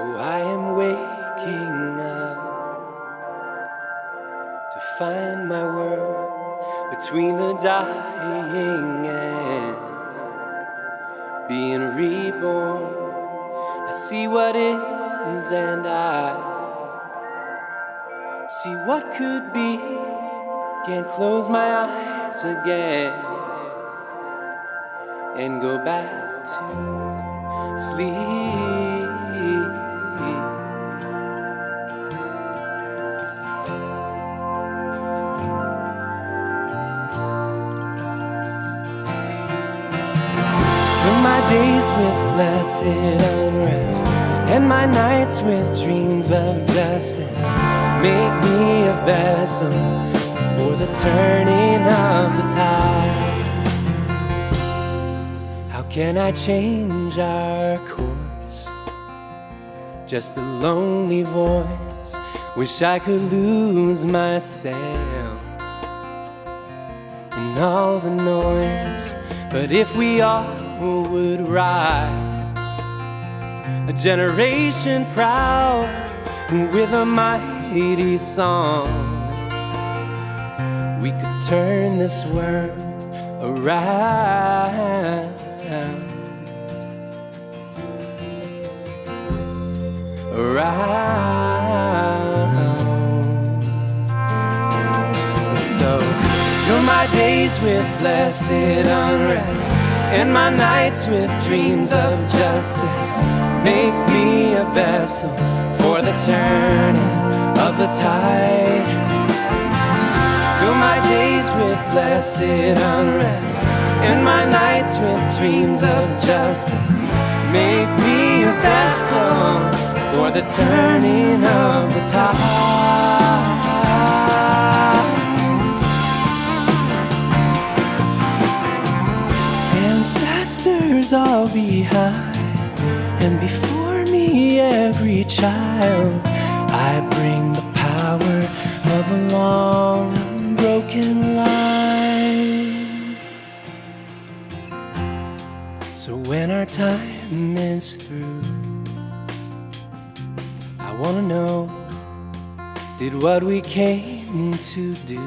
Oh, I am waking up to find my world between the dying and being reborn. I see what is and I see what could be. Can't close my eyes again and go back to sleep. Fill my days with blessed unrest and my nights with dreams of justice. Make me a vessel for the turning of the tide. How can I change our course? Just a lonely voice. Wish I could lose myself in all the noise. But if we all would rise, a generation proud with a mighty song, we could turn this world around. So fill my days with blessed unrest and my nights with dreams of justice. Make me a vessel for the turning of the tide. Fill my days with blessed unrest and my nights with dreams of justice. Make me a vessel for the turning of the tide. Ancestors all behind and before me every child. I bring the power of a long unbroken line. So when our time is through, I wanna know, did what we came to do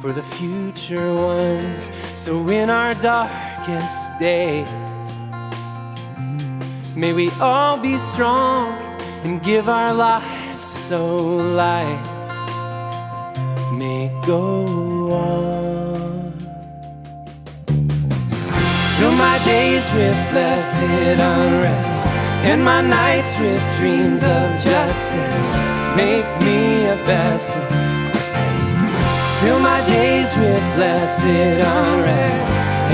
for the future ones. So in our darkest days, may we all be strong and give our lives so life may go on. Fill my days with blessed unrest and my nights with dreams of justice. Make me a vessel. Fill my days with blessed unrest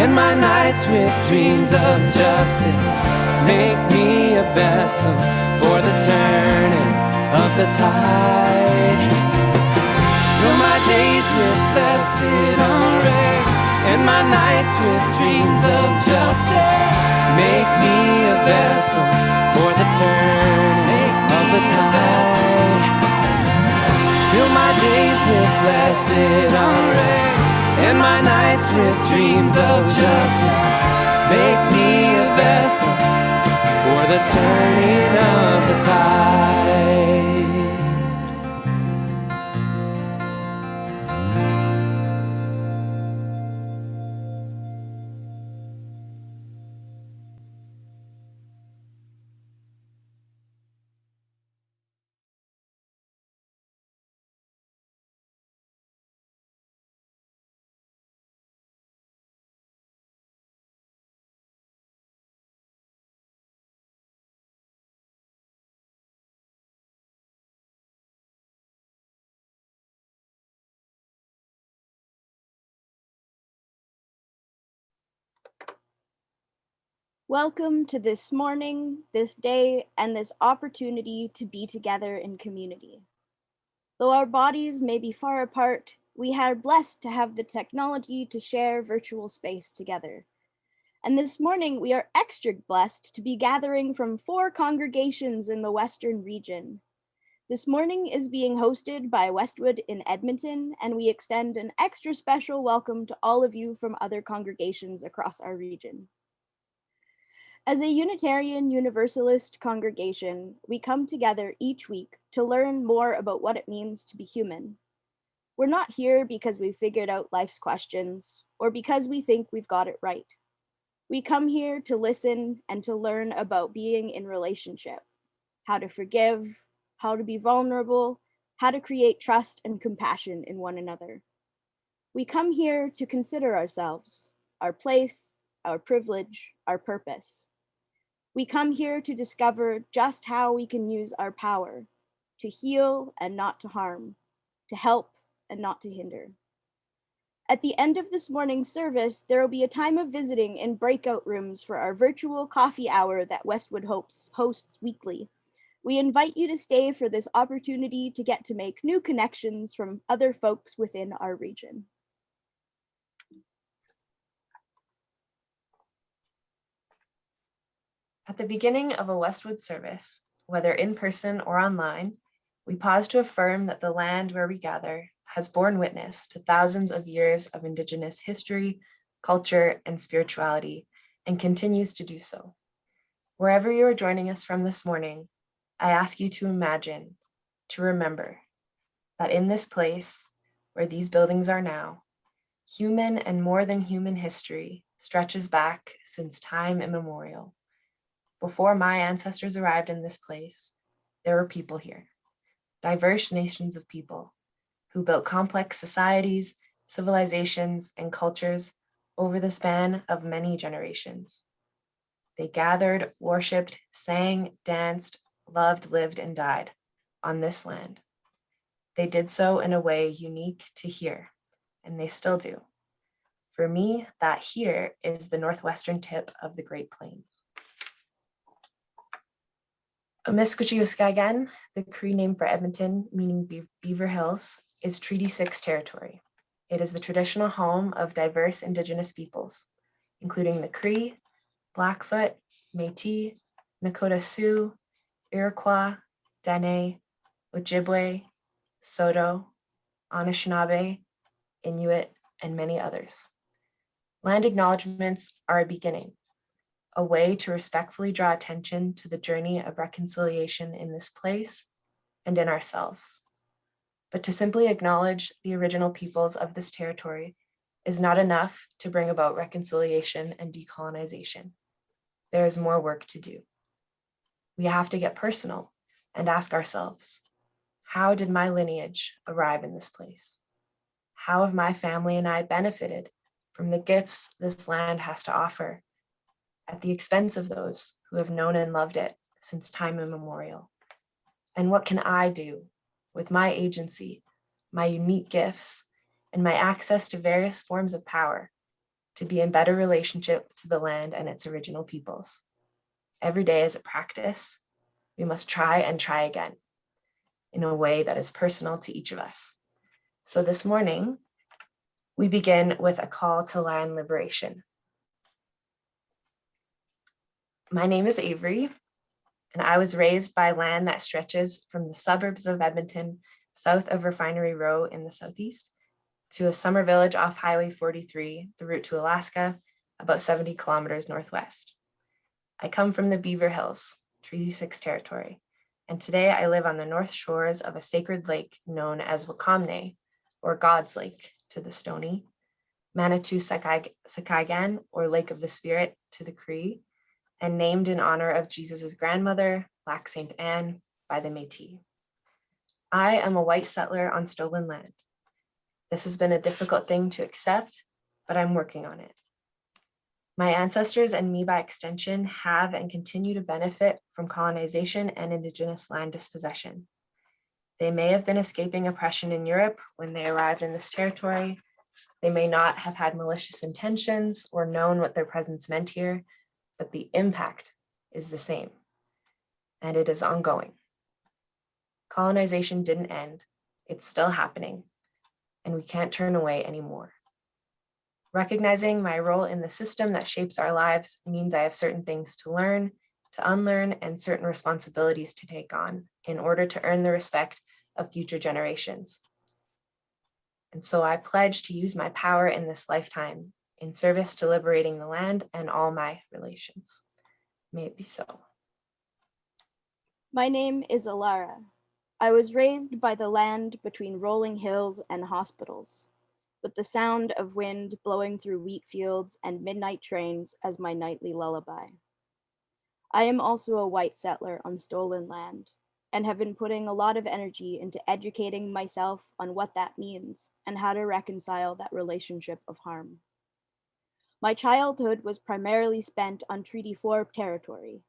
and my nights with dreams of justice. Make me a vessel for the turning of the tide. Fill my days with blessed unrest and my nights with dreams of justice. Make me a vessel for the turning of the tide. Fill my days with blessed unrest and my nights with dreams of justice. Make me a vessel for the turning of the tide. Welcome to this morning, this day, and this opportunity to be together in community. Though our bodies may be far apart, we are blessed to have the technology to share virtual space together. And this morning, we are extra blessed to be gathering from 4 congregations in the Western region. This morning is being hosted by Westwood in Edmonton, and we extend an extra special welcome to all of you from other congregations across our region. As a Unitarian Universalist congregation, we come together each week to learn more about what it means to be human. We're not here because we figured out life's questions or because we think we've got it right. We come here to listen and to learn about being in relationship, how to forgive, how to be vulnerable, how to create trust and compassion in one another. We come here to consider ourselves, our place, our privilege, our purpose. We come here to discover just how we can use our power to heal and not to harm, to help and not to hinder. At the end of this morning's service, there will be a time of visiting in breakout rooms for our virtual coffee hour that Westwood hosts weekly. We invite you to stay for this opportunity to get to make new connections from other folks within our region. At the beginning of a Westwood service, whether in person or online, we pause to affirm that the land where we gather has borne witness to thousands of years of Indigenous history, culture, and spirituality, and continues to do so. Wherever you are joining us from this morning, I ask you to imagine, to remember, that in this place, where these buildings are now, human and more than human history stretches back since time immemorial. Before my ancestors arrived in this place, there were people here, diverse nations of people who built complex societies, civilizations, and cultures over the span of many generations. They gathered, worshipped, sang, danced, loved, lived, and died on this land. They did so in a way unique to here, and they still do. For me, that here is the northwestern tip of the Great Plains. Amiskwaciwâskagan, the Cree name for Edmonton, meaning Beaver Hills, is Treaty 6 territory. It is the traditional home of diverse Indigenous peoples, including the Cree, Blackfoot, Métis, Nakota Sioux, Iroquois, Dene, Ojibwe, Saulteaux, Anishinaabe, Inuit, and many others. Land acknowledgements are a beginning, a way to respectfully draw attention to the journey of reconciliation in this place and in ourselves. But to simply acknowledge the original peoples of this territory is not enough to bring about reconciliation and decolonization. There is more work to do. We have to get personal and ask ourselves, how did my lineage arrive in this place? How have my family and I benefited from the gifts this land has to offer at the expense of those who have known and loved it since time immemorial? And what can I do with my agency, my unique gifts, and my access to various forms of power to be in better relationship to the land and its original peoples? Every day as a practice, we must try and try again in a way that is personal to each of us. So this morning, we begin with a call to land liberation. My name is Avery, and I was raised by land that stretches from the suburbs of Edmonton, south of Refinery Row in the southeast, to a summer village off Highway 43, the route to Alaska, about 70 kilometers northwest. I come from the Beaver Hills, Treaty 6 territory, and today I live on the north shores of a sacred lake known as Wakamne, or God's Lake to the Stoney, Manitou Sakaigan, or Lake of the Spirit to the Cree, and named in honor of Jesus's grandmother, Lac Sainte Anne, by the Métis. I am a white settler on stolen land. This has been a difficult thing to accept, but I'm working on it. My ancestors and me by extension have and continue to benefit from colonization and Indigenous land dispossession. They may have been escaping oppression in Europe when they arrived in this territory. They may not have had malicious intentions or known what their presence meant here, but the impact is the same, and it is ongoing. Colonization didn't end, it's still happening, and we can't turn away anymore. Recognizing my role in the system that shapes our lives means I have certain things to learn, to unlearn, and certain responsibilities to take on in order to earn the respect of future generations. And so I pledge to use my power in this lifetime in service to liberating the land and all my relations. May it be so. My name is Ilara. I was raised by the land between rolling hills and hospitals, with the sound of wind blowing through wheat fields and midnight trains as my nightly lullaby. I am also a white settler on stolen land, and have been putting a lot of energy into educating myself on what that means and how to reconcile that relationship of harm. My childhood was primarily spent on Treaty 4 territory.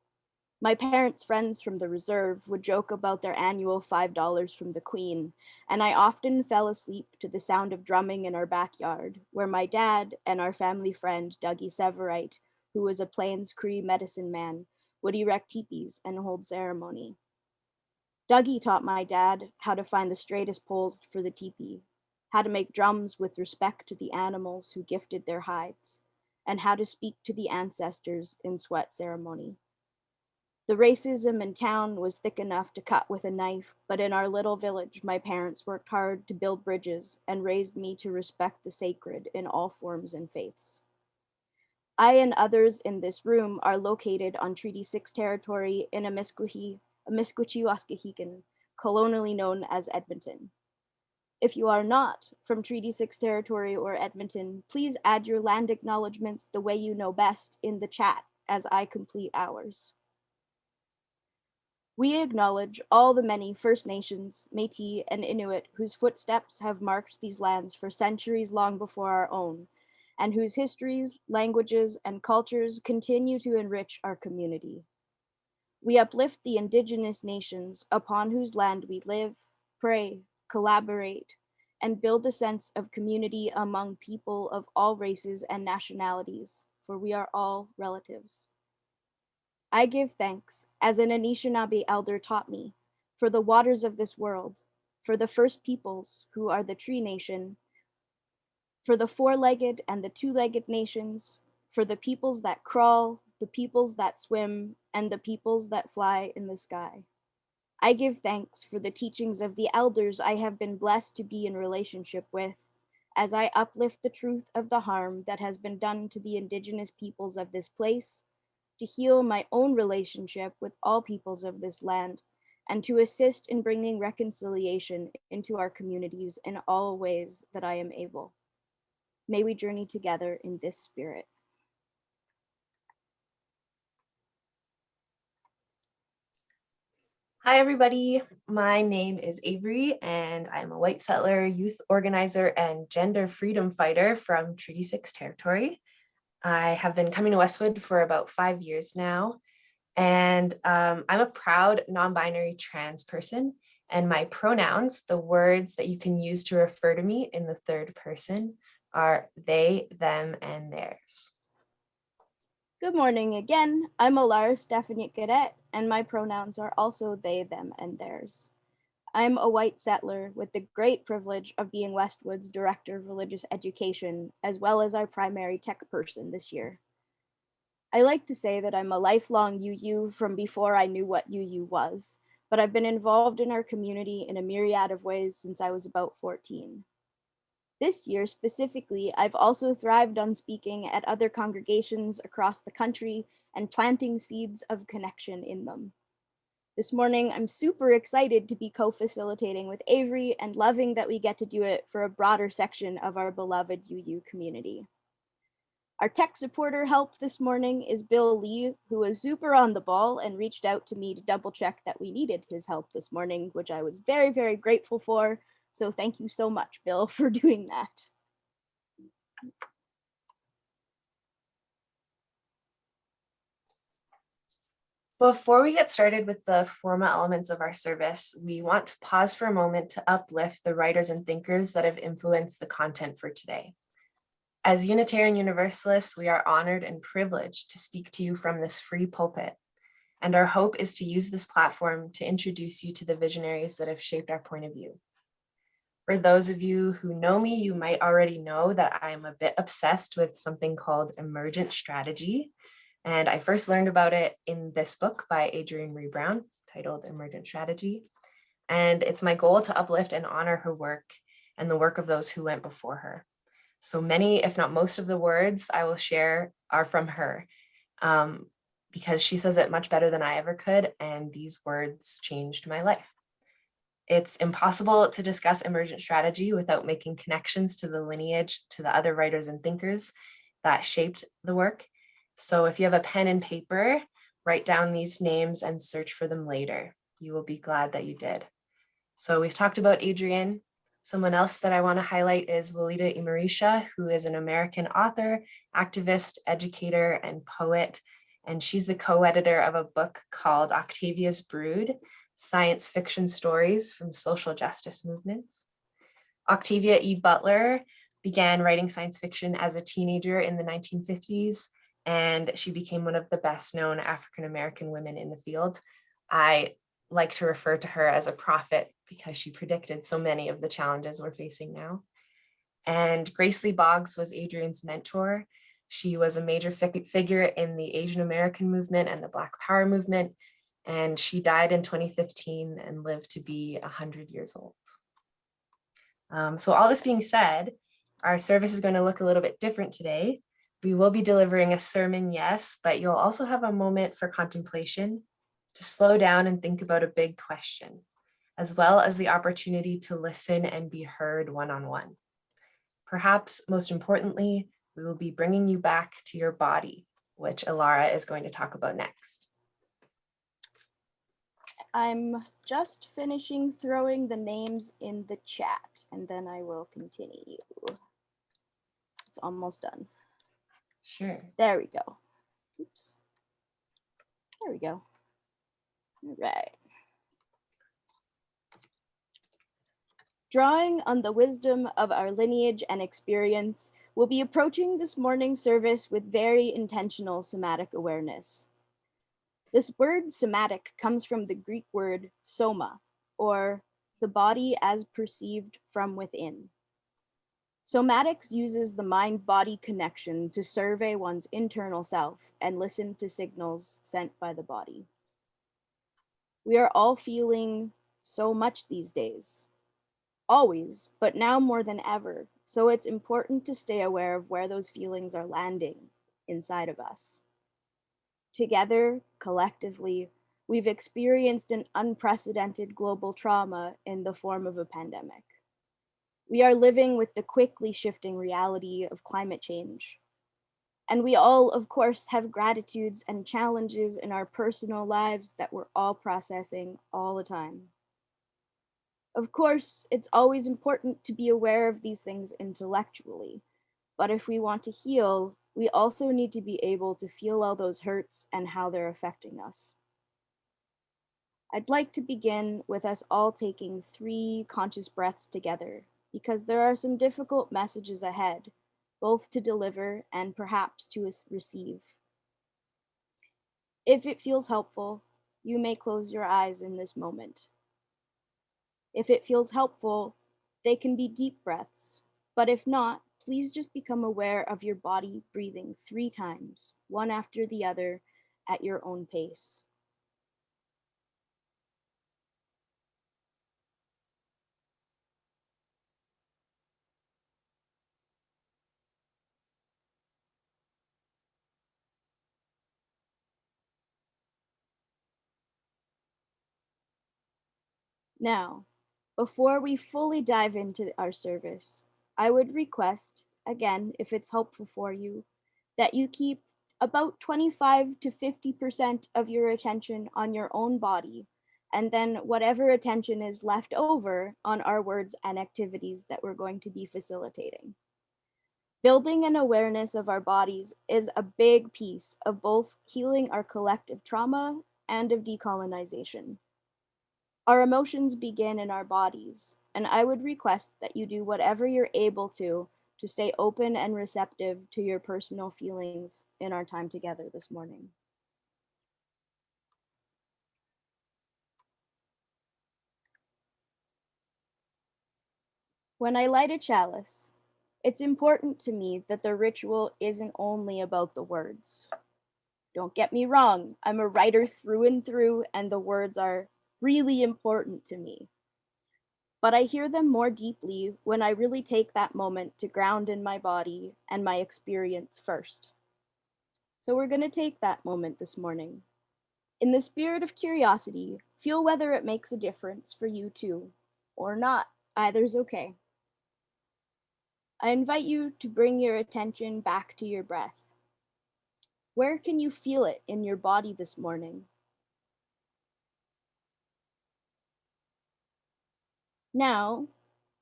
My parents' friends from the reserve would joke about their annual $5 from the Queen, and I often fell asleep to the sound of drumming in our backyard, where my dad and our family friend, Dougie Severite, who was a Plains Cree medicine man, would erect teepees and hold ceremony. Dougie taught my dad how to find the straightest poles for the teepee, how to make drums with respect to the animals who gifted their hides, and how to speak to the ancestors in sweat ceremony. The racism in town was thick enough to cut with a knife, but in our little village, my parents worked hard to build bridges and raised me to respect the sacred in all forms and faiths. I and others in this room are located on Treaty 6 territory in Amiskwichi-Waskahikan, colonially known as Edmonton. If you are not from Treaty 6 territory or Edmonton, please add your land acknowledgements the way you know best in the chat as I complete ours. We acknowledge all the many First Nations, Métis, and Inuit whose footsteps have marked these lands for centuries long before our own, and whose histories, languages, and cultures continue to enrich our community. We uplift the Indigenous nations upon whose land we live, pray, collaborate, and build a sense of community among people of all races and nationalities, for we are all relatives. I give thanks, as an Anishinaabe elder taught me, for the waters of this world, for the first peoples who are the Tree Nation, for the four-legged and the two-legged nations, for the peoples that crawl, the peoples that swim, and the peoples that fly in the sky. I give thanks for the teachings of the elders I have been blessed to be in relationship with, as I uplift the truth of the harm that has been done to the Indigenous peoples of this place, to heal my own relationship with all peoples of this land, and to assist in bringing reconciliation into our communities in all ways that I am able. May we journey together in this spirit. Hi, everybody. My name is Avery, and I'm a white settler, youth organizer, and gender freedom fighter from Treaty 6 territory. I have been coming to Westwood for about 5 years now, and I'm a proud non-binary trans person, and my pronouns, the words that you can use to refer to me in the third person, are they, them, and theirs. Good morning again. I'm Ilara Stefaniuk-Gaudet, and my pronouns are also they, them, and theirs. I'm a white settler with the great privilege of being Westwood's Director of Religious Education, as well as our primary tech person this year. I like to say that I'm a lifelong UU from before I knew what UU was, but I've been involved in our community in a myriad of ways since I was about 14. This year specifically, I've also thrived on speaking at other congregations across the country and planting seeds of connection in them. This morning, I'm super excited to be co-facilitating with Avery and loving that we get to do it for a broader section of our beloved UU community. Our tech supporter help this morning is Bill Lee, who was super on the ball and reached out to me to double check that we needed his help this morning, which I was very, very grateful for. So thank you so much, Bill, for doing that. Before we get started with the formal elements of our service, we want to pause for a moment to uplift the writers and thinkers that have influenced the content for today. As Unitarian Universalists, we are honored and privileged to speak to you from this free pulpit, and our hope is to use this platform to introduce you to the visionaries that have shaped our point of view. For those of you who know me, you might already know that I am a bit obsessed with something called Emergent Strategy, and I first learned about it in this book by Adrienne Brown titled Emergent Strategy, and it's my goal to uplift and honor her work and the work of those who went before her. So many, if not most of the words I will share are from her. because she says it much better than I ever could, and these words changed my life. It's impossible to discuss emergent strategy without making connections to the lineage, to the other writers and thinkers that shaped the work. So if you have a pen and paper, write down these names and search for them later. You will be glad that you did. So we've talked about Adrienne. Someone else that I want to highlight is Walidah Imarisha, who is an American author, activist, educator, and poet. And she's the co-editor of a book called Octavia's Brood, Science Fiction Stories from Social Justice Movements. Octavia E. Butler began writing science fiction as a teenager in the 1950s, and she became one of the best known African-American women in the field. I like to refer to her as a prophet because she predicted so many of the challenges we're facing now. And Lee Boggs was Adrienne's mentor. She was a major figure in the Asian American movement and the Black Power movement, and she died in 2015 and lived to be 100 years old. So all this being said, our service is going to look a little bit different today. We will be delivering a sermon, yes, but you'll also have a moment for contemplation, to slow down and think about a big question, as well as the opportunity to listen and be heard one-on-one. Perhaps most importantly, we will be bringing you back to your body, which Ilara is going to talk about next. I'm just finishing throwing the names in the chat, and then I will continue. It's almost done. Sure. There we go. Oops. There we go. All right. Drawing on the wisdom of our lineage and experience, we'll be approaching this morning's service with very intentional somatic awareness. This word somatic comes from the Greek word soma, or the body as perceived from within. Somatics uses the mind-body connection to survey one's internal self and listen to signals sent by the body. We are all feeling so much these days. Always, but now more than ever. So it's important to stay aware of where those feelings are landing inside of us. Together, collectively, we've experienced an unprecedented global trauma in the form of a pandemic. We are living with the quickly shifting reality of climate change. And we all, of course, have gratitudes and challenges in our personal lives that we're all processing all the time. Of course, it's always important to be aware of these things intellectually, but if we want to heal, we also need to be able to feel all those hurts and how they're affecting us. I'd like to begin with us all taking 3 conscious breaths together, because there are some difficult messages ahead, both to deliver and perhaps to receive. If it feels helpful, you may close your eyes in this moment. If it feels helpful, they can be deep breaths, but if not, please just become aware of your body breathing 3 times, one after the other, at your own pace. Now, before we fully dive into our service, I would request, again, if it's helpful for you, that you keep about 25 to 50% of your attention on your own body, and then whatever attention is left over on our words and activities that we're going to be facilitating. Building an awareness of our bodies is a big piece of both healing our collective trauma and of decolonization. Our emotions begin in our bodies, and I would request that you do whatever you're able to stay open and receptive to your personal feelings in our time together this morning. When I light a chalice, it's important to me that the ritual isn't only about the words. Don't get me wrong, I'm a writer through and through, and the words are really important to me. But I hear them more deeply when I really take that moment to ground in my body and my experience first. So we're going to take that moment this morning. In the spirit of curiosity, feel whether it makes a difference for you too, or not. Either's okay. I invite you to bring your attention back to your breath. Where can you feel it in your body this morning? Now,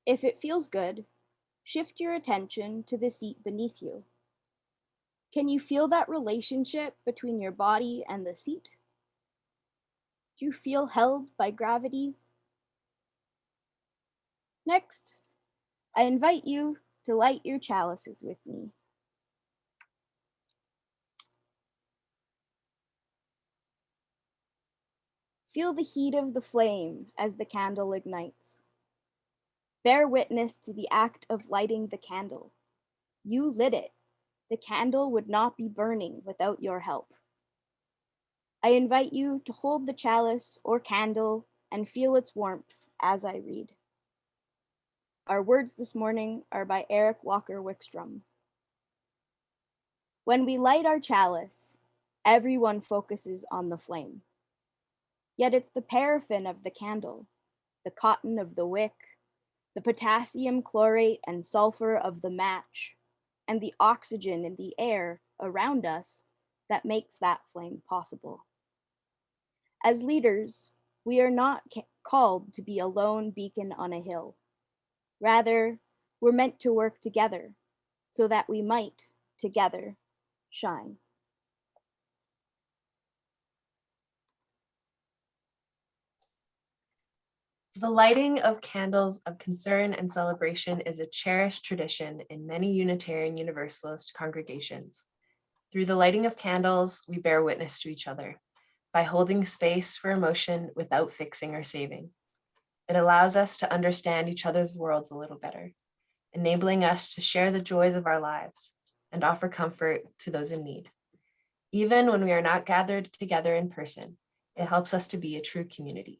if it feels good, shift your attention to the seat beneath you. Can you feel that relationship between your body and the seat? Do you feel held by gravity? Next, I invite you to light your chalices with me. Feel the heat of the flame as the candle ignites. Bear witness to the act of lighting the candle. You lit it. The candle would not be burning without your help. I invite you to hold the chalice or candle and feel its warmth as I read. Our words this morning are by Eric Walker Wickstrom. When we light our chalice, everyone focuses on the flame. Yet it's the paraffin of the candle, the cotton of the wick, the potassium chlorate and sulfur of the match, and the oxygen in the air around us that makes that flame possible. As leaders, we are not called to be a lone beacon on a hill. Rather, we're meant to work together so that we might, together, shine. The lighting of candles of concern and celebration is a cherished tradition in many Unitarian Universalist congregations. Through the lighting of candles, we bear witness to each other by holding space for emotion without fixing or saving. It allows us to understand each other's worlds a little better, enabling us to share the joys of our lives and offer comfort to those in need. Even when we are not gathered together in person, it helps us to be a true community.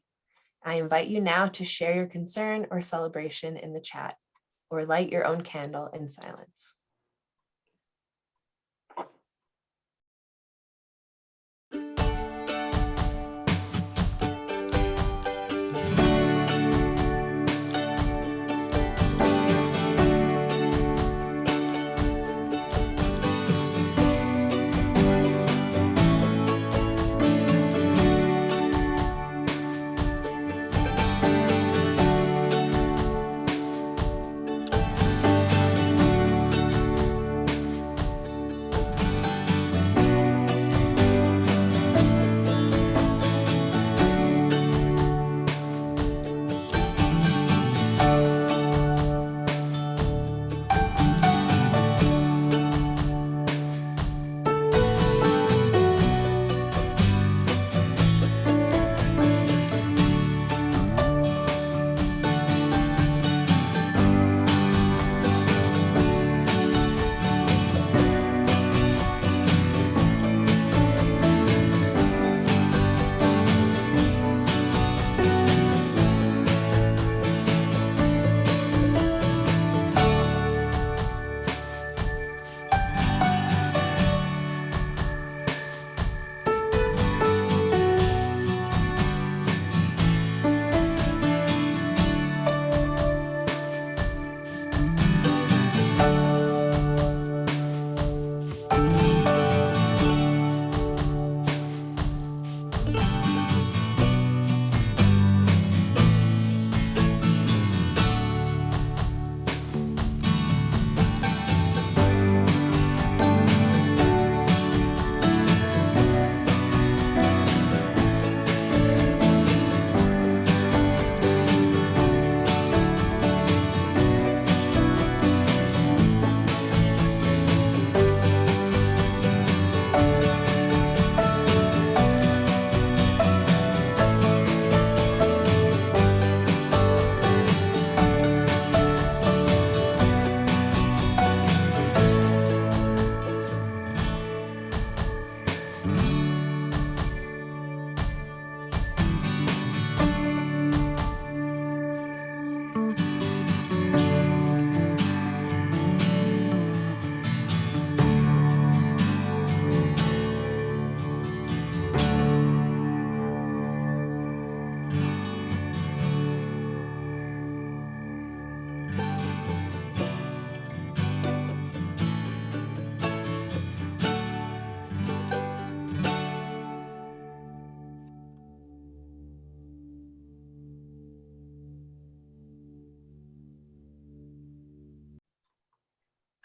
I invite you now to share your concern or celebration in the chat, or light your own candle in silence.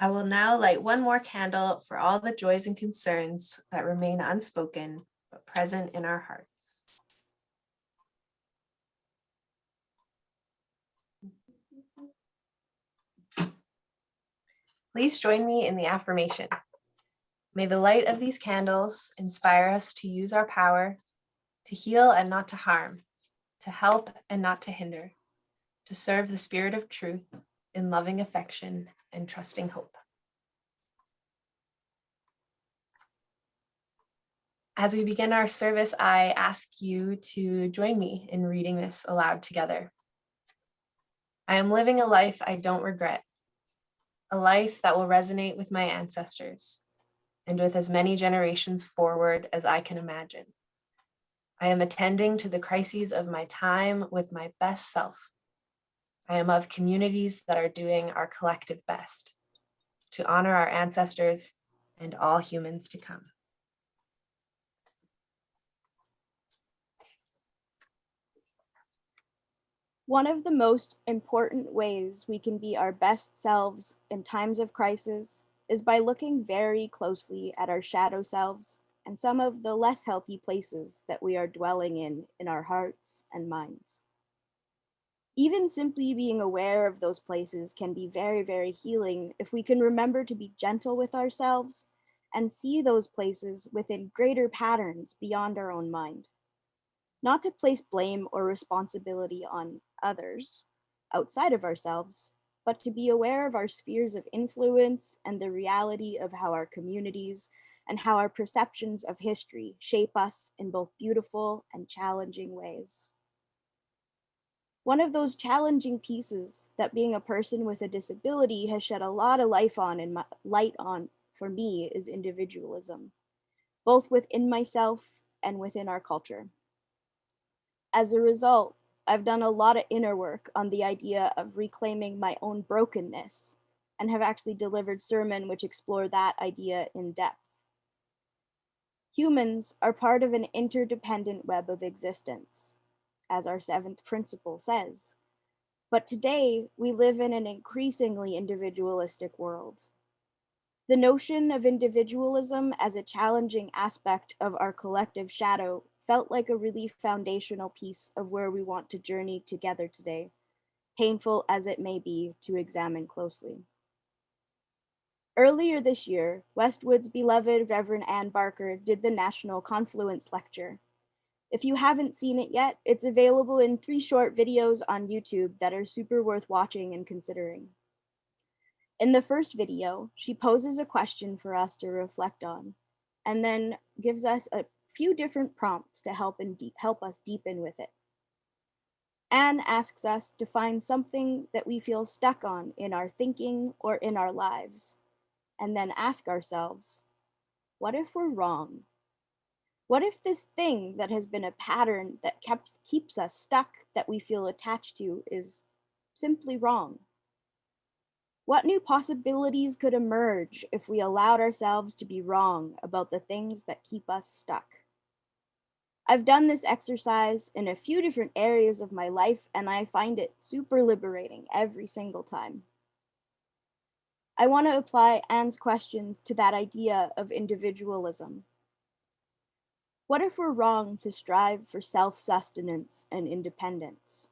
I will now light one more candle for all the joys and concerns that remain unspoken, but present in our hearts. Please join me in the affirmation. May the light of these candles inspire us to use our power, to heal and not to harm, to help and not to hinder, to serve the spirit of truth in loving affection and trusting hope. As we begin our service, I ask you to join me in reading this aloud together. I am living a life I don't regret, a life that will resonate with my ancestors and with as many generations forward as I can imagine. I am attending to the crises of my time with my best self. I am of communities that are doing our collective best to honor our ancestors and all humans to come. One of the most important ways we can be our best selves in times of crisis is by looking very closely at our shadow selves and some of the less healthy places that we are dwelling in our hearts and minds. Even simply being aware of those places can be very, very healing if we can remember to be gentle with ourselves and see those places within greater patterns beyond our own mind. Not to place blame or responsibility on others outside of ourselves, but to be aware of our spheres of influence and the reality of how our communities and how our perceptions of history shape us in both beautiful and challenging ways. One of those challenging pieces that being a person with a disability has shed a lot of light on for me is individualism, both within myself and within our culture. As a result, I've done a lot of inner work on the idea of reclaiming my own brokenness and have actually delivered sermons which explore that idea in depth. Humans are part of an interdependent web of existence, as our seventh principle says. But today, we live in an increasingly individualistic world. The notion of individualism as a challenging aspect of our collective shadow felt like a really foundational piece of where we want to journey together today, painful as it may be to examine closely. Earlier this year, Westwood's beloved Reverend Ann Barker did the National Confluence Lecture. If you haven't seen it yet, it's available in 3 short videos on YouTube that are super worth watching and considering. In the first video, she poses a question for us to reflect on, and then gives us a few different prompts to help us deepen with it. Anne asks us to find something that we feel stuck on in our thinking or in our lives, and then ask ourselves, what if we're wrong? What if this thing that has been a pattern that keeps us stuck, that we feel attached to, is simply wrong? What new possibilities could emerge if we allowed ourselves to be wrong about the things that keep us stuck? I've done this exercise in a few different areas of my life, and I find it super liberating every single time. I want to apply Anne's questions to that idea of individualism. What if we're wrong to strive for self-sustenance and independence?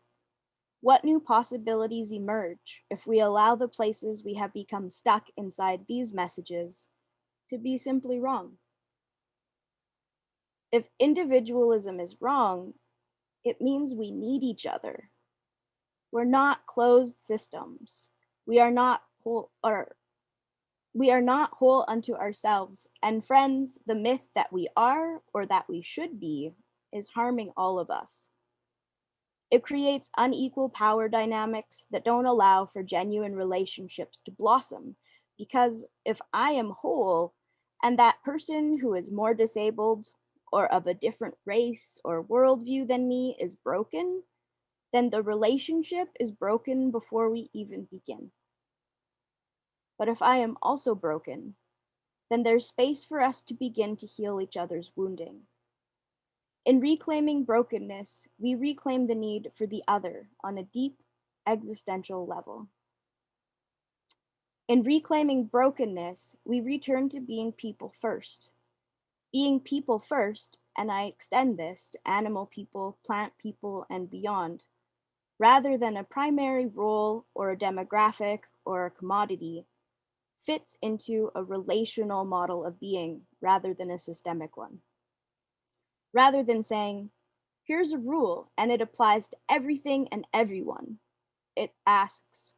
What new possibilities emerge if we allow the places we have become stuck inside these messages to be simply wrong? If individualism is wrong, it means we need each other. We're not closed systems. We are not whole unto ourselves. And friends, the myth that we are or that we should be is harming all of us. It creates unequal power dynamics that don't allow for genuine relationships to blossom. Because if I am whole and that person who is more disabled or of a different race or worldview than me is broken, then the relationship is broken before we even begin. But if I am also broken, then there's space for us to begin to heal each other's wounding. In reclaiming brokenness, we reclaim the need for the other on a deep existential level. In reclaiming brokenness, we return to being people first. Being people first, and I extend this to animal people, plant people, and beyond, rather than a primary role or a demographic or a commodity, fits into a relational model of being rather than a systemic one. Rather than saying, here's a rule and it applies to everything and everyone, it asks,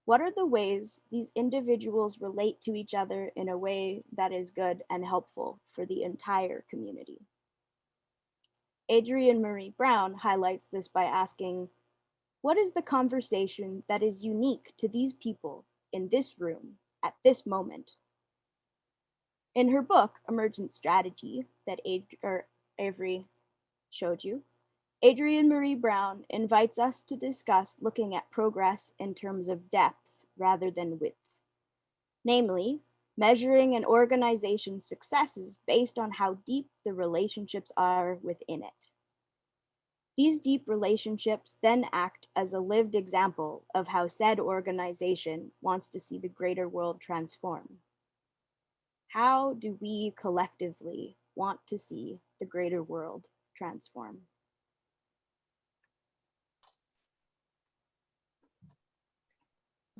what are the ways these individuals relate to each other in a way that is good and helpful for the entire community? Adrienne Maree Brown highlights this by asking, what is the conversation that is unique to these people in this room at this moment? In her book, Emergent Strategy, that Avery showed you, Adrienne Maree Brown invites us to discuss looking at progress in terms of depth rather than width. Namely, measuring an organization's successes based on how deep the relationships are within it. These deep relationships then act as a lived example of how said organization wants to see the greater world transform. How do we collectively want to see the greater world transform?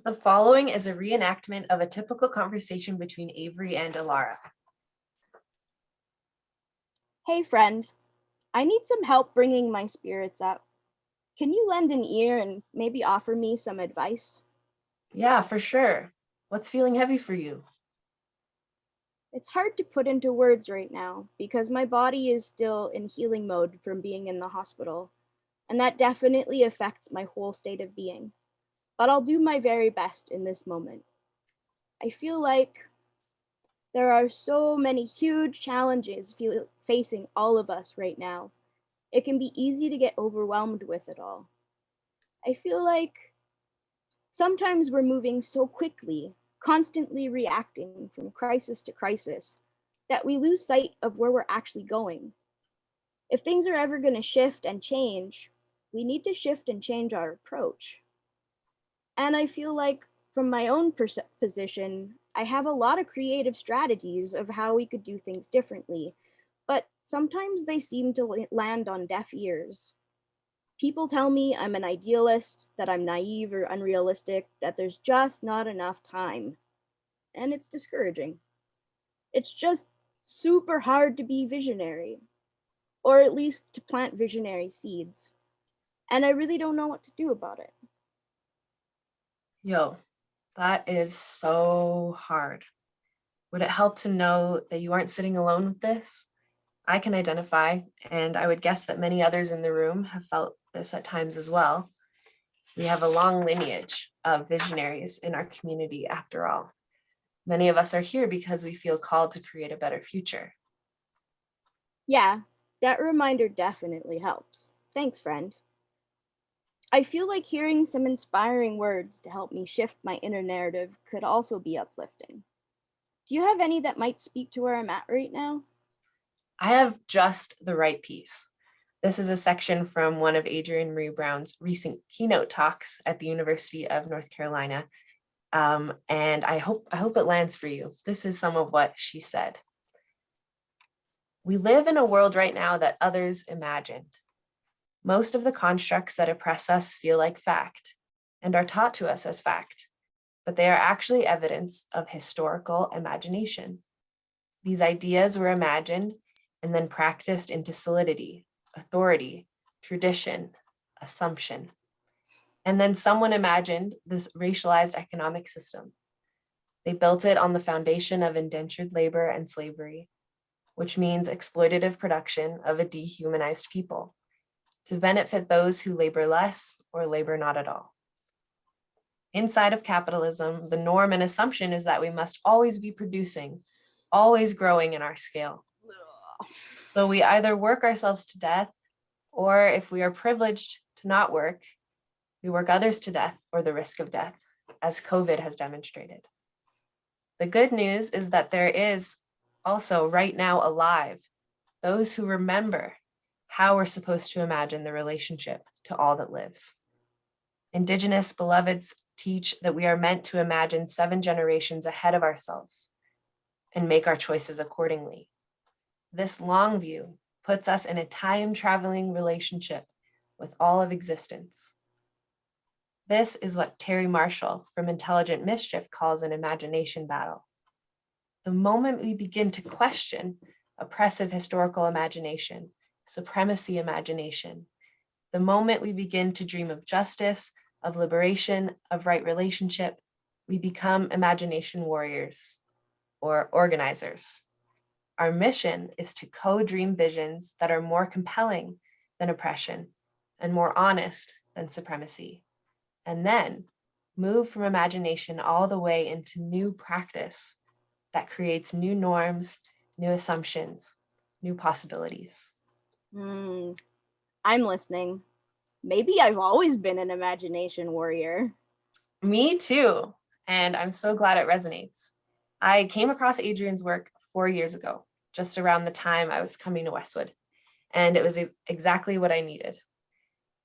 The following is a reenactment of a typical conversation between Avery and Ilara. Hey friend, I need some help bringing my spirits up. Can you lend an ear and maybe offer me some advice? Yeah, for sure. What's feeling heavy for you? It's hard to put into words right now because my body is still in healing mode from being in the hospital, and that definitely affects my whole state of being. But I'll do my very best in this moment. I feel like there are so many huge challenges facing all of us right now. It can be easy to get overwhelmed with it all. I feel like sometimes we're moving so quickly, constantly reacting from crisis to crisis, that we lose sight of where we're actually going. If things are ever going to shift and change, we need to shift and change our approach. And I feel like from my own position, I have a lot of creative strategies of how we could do things differently, but sometimes they seem to land on deaf ears. People tell me I'm an idealist, that I'm naive or unrealistic, that there's just not enough time. And it's discouraging. It's just super hard to be visionary, or at least to plant visionary seeds. And I really don't know what to do about it. Yo, that is so hard. Would it help to know that you aren't sitting alone with this? I can identify, and I would guess that many others in the room have felt this at times as well. We have a long lineage of visionaries in our community, after all. Many of us are here because we feel called to create a better future. Yeah, that reminder definitely helps. Thanks, friend. I feel like hearing some inspiring words to help me shift my inner narrative could also be uplifting. Do you have any that might speak to where I'm at right now? I have just the right piece. This is a section from one of Adrienne Maree Brown's recent keynote talks at the University of North Carolina. And I hope it lands for you. This is some of what she said. We live in a world right now that others imagined. Most of the constructs that oppress us feel like fact and are taught to us as fact, but they are actually evidence of historical imagination. These ideas were imagined and then practiced into solidity, authority, tradition, assumption. And then someone imagined this racialized economic system. They built it on the foundation of indentured labor and slavery, which means exploitative production of a dehumanized people, to benefit those who labor less or labor not at all. Inside of capitalism, the norm and assumption is that we must always be producing, always growing in our scale. So we either work ourselves to death, or if we are privileged to not work, we work others to death or the risk of death, as COVID has demonstrated. The good news is that there is also right now alive those who remember how we're supposed to imagine the relationship to all that lives. Indigenous beloveds teach that we are meant to imagine 7 generations ahead of ourselves and make our choices accordingly. This long view puts us in a time-traveling relationship with all of existence. This is what Terry Marshall from Intelligent Mischief calls an imagination battle. The moment we begin to question oppressive historical imagination, supremacy imagination, the moment we begin to dream of justice, of liberation, of right relationship, we become imagination warriors or organizers. Our mission is to co-dream visions that are more compelling than oppression and more honest than supremacy. And then move from imagination all the way into new practice that creates new norms, new assumptions, new possibilities. I'm listening. Maybe I've always been an imagination warrior. Me too. And I'm so glad it resonates. I came across Adrienne's work 4 years ago, just around the time I was coming to Westwood, and it was exactly what I needed.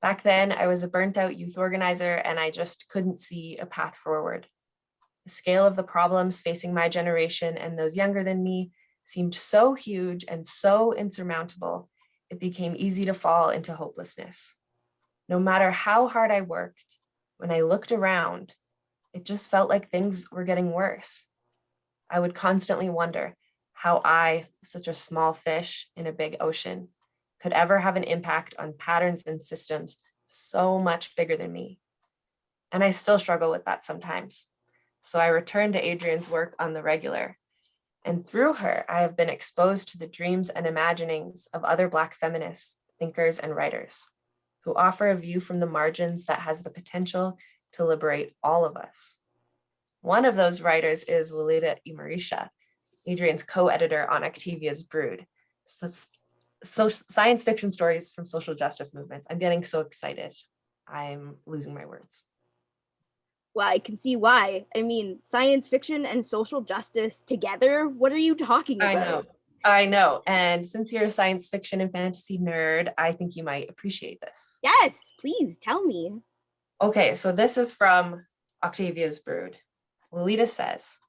Back then, I was a burnt out youth organizer and I just couldn't see a path forward. The scale of the problems facing my generation and those younger than me seemed so huge and so insurmountable, it became easy to fall into hopelessness. No matter how hard I worked, when I looked around, it just felt like things were getting worse. I would constantly wonder how I, such a small fish in a big ocean, could ever have an impact on patterns and systems so much bigger than me. And I still struggle with that sometimes. So I return to Adrienne's work on the regular. And through her, I have been exposed to the dreams and imaginings of other Black feminists, thinkers, and writers who offer a view from the margins that has the potential to liberate all of us. One of those writers is Walidah Imarisha, Adrienne's co-editor on Octavia's Brood. So science fiction stories from social justice movements. I'm getting so excited. I'm losing my words. Well, I can see why. I mean, science fiction and social justice together? What are you talking about? I know. And since you're a science fiction and fantasy nerd, I think you might appreciate this. Yes, please tell me. Okay, so this is from Octavia's Brood. Walidah says,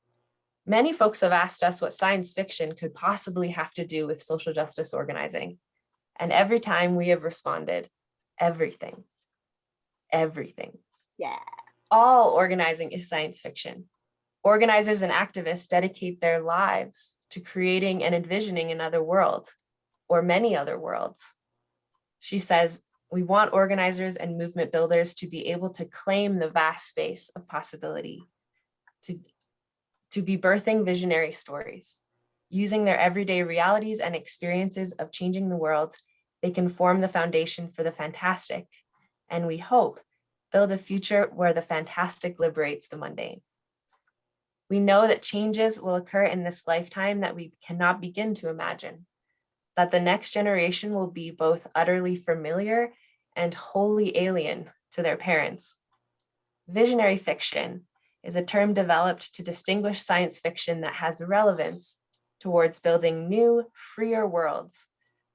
many folks have asked us what science fiction could possibly have to do with social justice organizing. And every time we have responded, everything. Everything. Yeah. All organizing is science fiction. Organizers and activists dedicate their lives to creating and envisioning another world, or many other worlds. She says, we want organizers and movement builders to be able to claim the vast space of possibility, to be birthing visionary stories. Using their everyday realities and experiences of changing the world, they can form the foundation for the fantastic, and we hope build a future where the fantastic liberates the mundane. We know that changes will occur in this lifetime that we cannot begin to imagine, that the next generation will be both utterly familiar and wholly alien to their parents. Visionary fiction is a term developed to distinguish science fiction that has relevance towards building new, freer worlds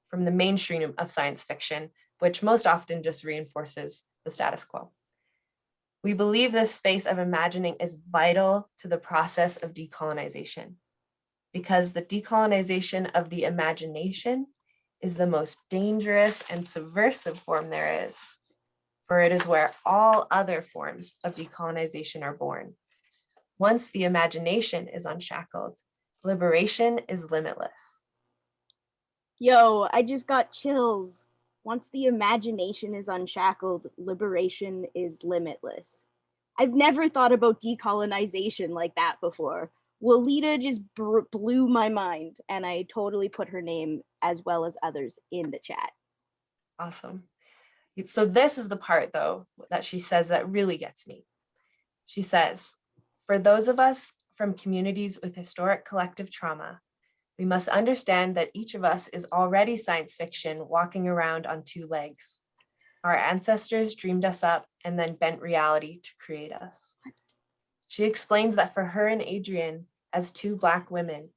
from the mainstream of science fiction, which most often just reinforces the status quo. We believe this space of imagining is vital to the process of decolonization, because the decolonization of the imagination is the most dangerous and subversive form there is, for it is where all other forms of decolonization are born. Once the imagination is unshackled, liberation is limitless. Yo, I just got chills. Once the imagination is unshackled, liberation is limitless. I've never thought about decolonization like that before. Walidah just blew my mind, and I totally put her name as well as others in the chat. Awesome. So this is the part, though, that she says that really gets me. She says, for those of us from communities with historic collective trauma, we must understand that each of us is already science fiction walking around on 2 legs. Our ancestors dreamed us up and then bent reality to create us. She explains that for her and Adrienne, as 2 Black women,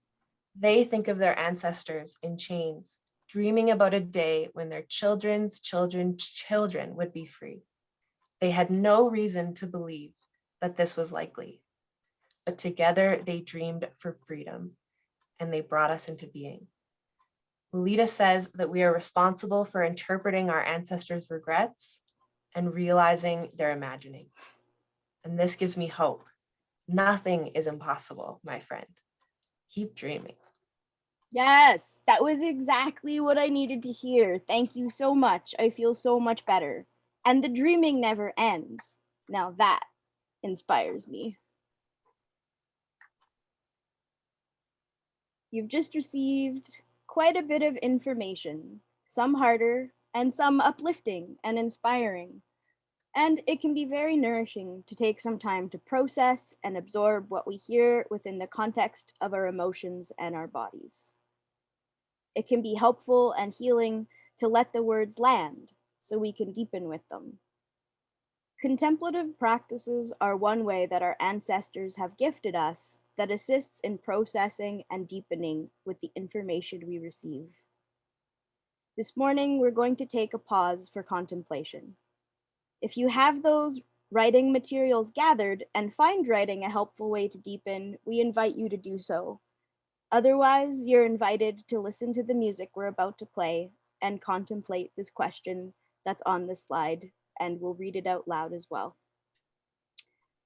they think of their ancestors in chains, dreaming about a day when their children's children would be free. They had no reason to believe that this was likely, but together they dreamed for freedom, and they brought us into being. Walidah says that we are responsible for interpreting our ancestors' regrets and realizing their imagining. And this gives me hope. Nothing is impossible, my friend. Keep dreaming. Yes, that was exactly what I needed to hear. Thank you so much. I feel so much better. And the dreaming never ends. Now that inspires me. You've just received quite a bit of information, some harder and some uplifting and inspiring. And it can be very nourishing to take some time to process and absorb what we hear within the context of our emotions and our bodies. It can be helpful and healing to let the words land so we can deepen with them. Contemplative practices are one way that our ancestors have gifted us that assists in processing and deepening with the information we receive. This morning, we're going to take a pause for contemplation. If you have those writing materials gathered and find writing a helpful way to deepen, we invite you to do so. Otherwise, you're invited to listen to the music we're about to play and contemplate this question that's on the slide, and we'll read it out loud as well.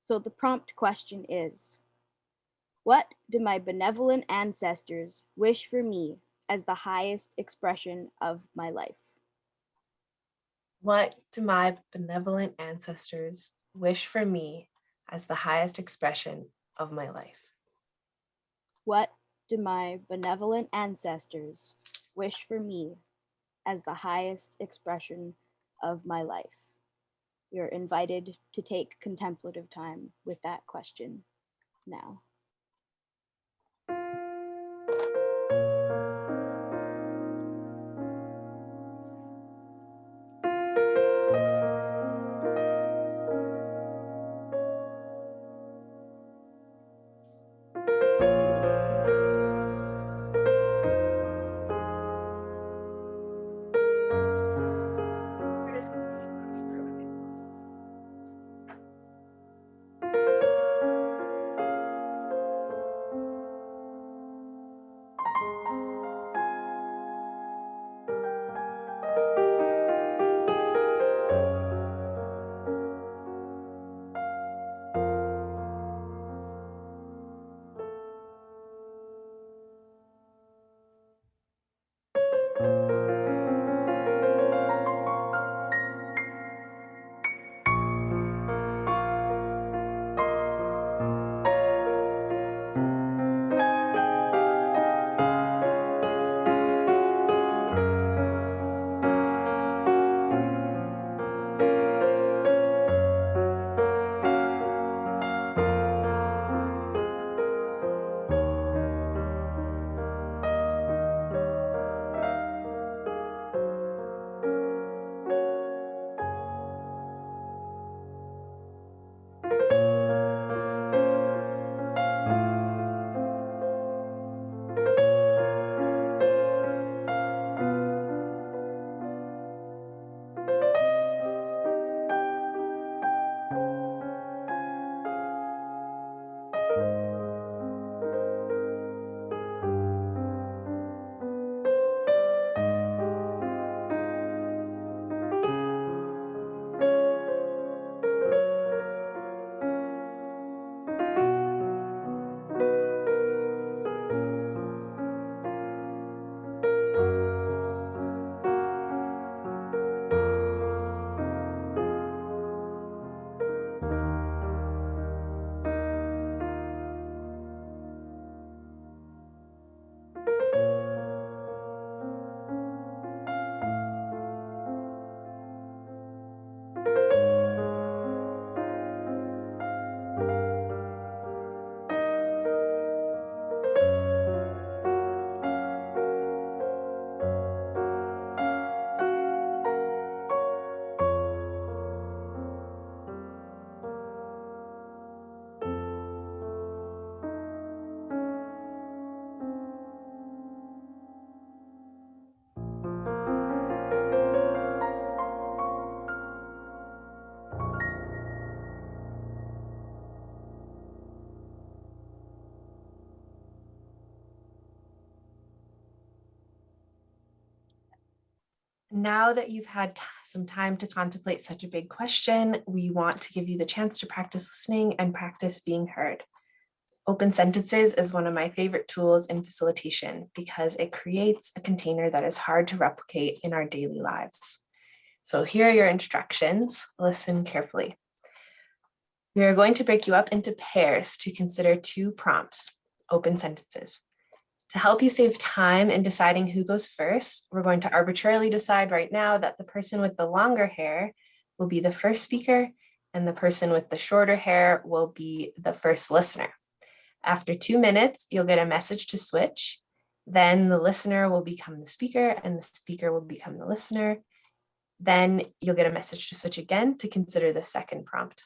So the prompt question is, what do my benevolent ancestors wish for me as the highest expression of my life? What do my benevolent ancestors wish for me as the highest expression of my life? What do my benevolent ancestors wish for me as the highest expression of my life? You're invited to take contemplative time with that question now. now that you've had some time to contemplate such a big question, we want to give you the chance to practice listening and practice being heard. Open sentences is one of my favorite tools in facilitation because it creates a container that is hard to replicate in our daily lives. So here are your instructions. Listen carefully. We are going to break you up into pairs to consider 2 prompts, open sentences. To help you save time in deciding who goes first, we're going to arbitrarily decide right now that the person with the longer hair will be the first speaker and the person with the shorter hair will be the first listener. After 2 minutes, you'll get a message to switch. Then the listener will become the speaker and the speaker will become the listener. Then you'll get a message to switch again to consider the second prompt.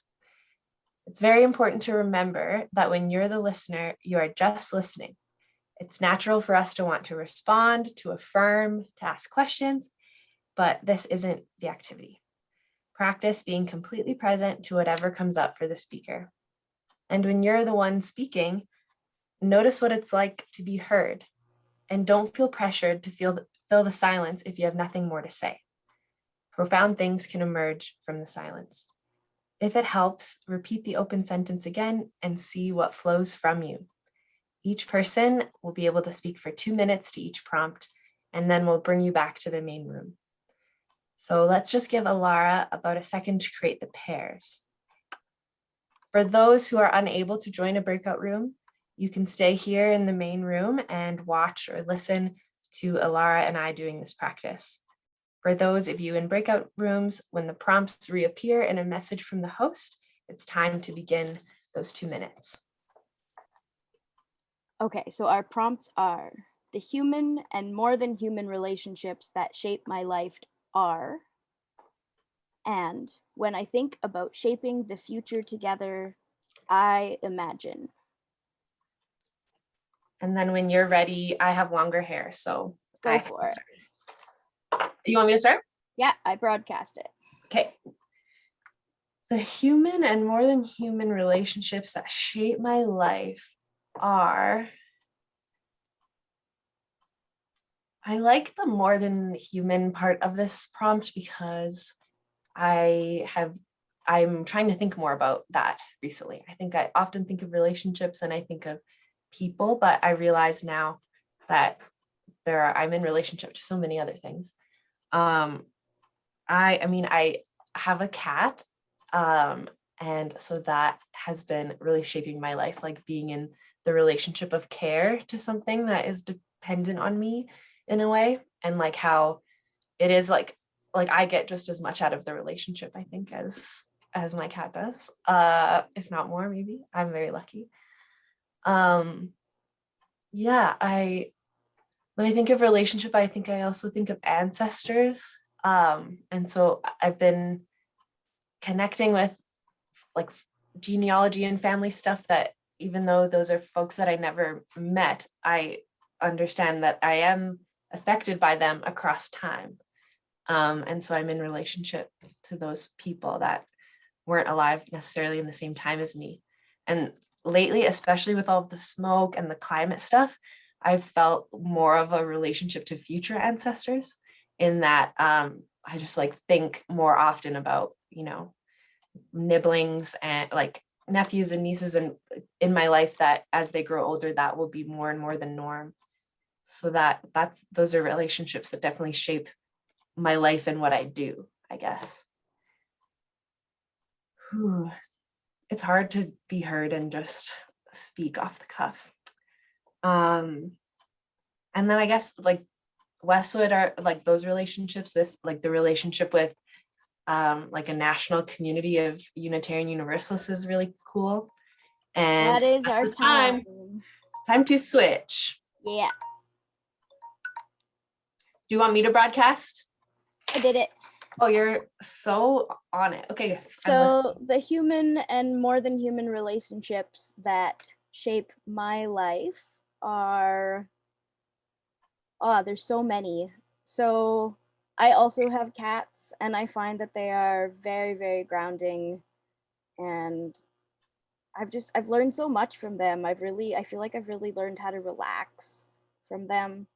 It's very important to remember that when you're the listener, you are just listening. It's natural for us to want to respond, to affirm, to ask questions, but this isn't the activity. Practice being completely present to whatever comes up for the speaker. And when you're the one speaking, notice what it's like to be heard, and don't feel pressured to fill the silence if you have nothing more to say. Profound things can emerge from the silence. If it helps, repeat the open sentence again and see what flows from you. Each person will be able to speak for 2 minutes to each prompt, and then we'll bring you back to the main room. So let's just give Ilara about a second to create the pairs. For those who are unable to join a breakout room, you can stay here in the main room and watch or listen to Ilara and I doing this practice. For those of you in breakout rooms, when the prompts reappear in a message from the host, it's time to begin those 2 minutes. Okay, so our prompts are: the human and more than human relationships that shape my life are, and when I think about shaping the future together, I imagine. And then when you're ready, I have longer hair, so Go for it. You want me to start? Yeah, I broadcast it. Okay. The human and more than human relationships that shape my life are, I like the more than human part of this prompt because I'm trying to think more about that recently. I think I often think of relationships and I think of people, but I realize now that I'm in relationship to so many other things. I have a cat, and so that has been really shaping my life, like being in the relationship of care to something that is dependent on me in a way, and like how it is like I get just as much out of the relationship, I think, as my cat does, if not more. Maybe I'm very lucky. When I think of relationship, I think I also think of ancestors. And so I've been connecting with like genealogy and family stuff that even though those are folks that I never met, I understand that I am affected by them across time. And so I'm in relationship to those people that weren't alive necessarily in the same time as me. And lately, especially with all of the smoke and the climate stuff, I've felt more of a relationship to future ancestors in that I just like think more often about, nibblings and like nephews and nieces and in my life that as they grow older, that will be more and more the norm. So those are relationships that definitely shape my life and what I do, I guess. Whew. It's hard to be heard and just speak off the cuff. And then I guess like Westwood are like those relationships, this like the relationship with like a national community of Unitarian Universalists is really cool. And that is our time to switch. Yeah. Do you want me to broadcast? I did it. Oh, you're so on it. Okay. So the human and more than human relationships that shape my life are, there's so many. So I also have cats, and I find that they are very, very grounding, and I've learned so much from them. I feel like I've really learned how to relax from them.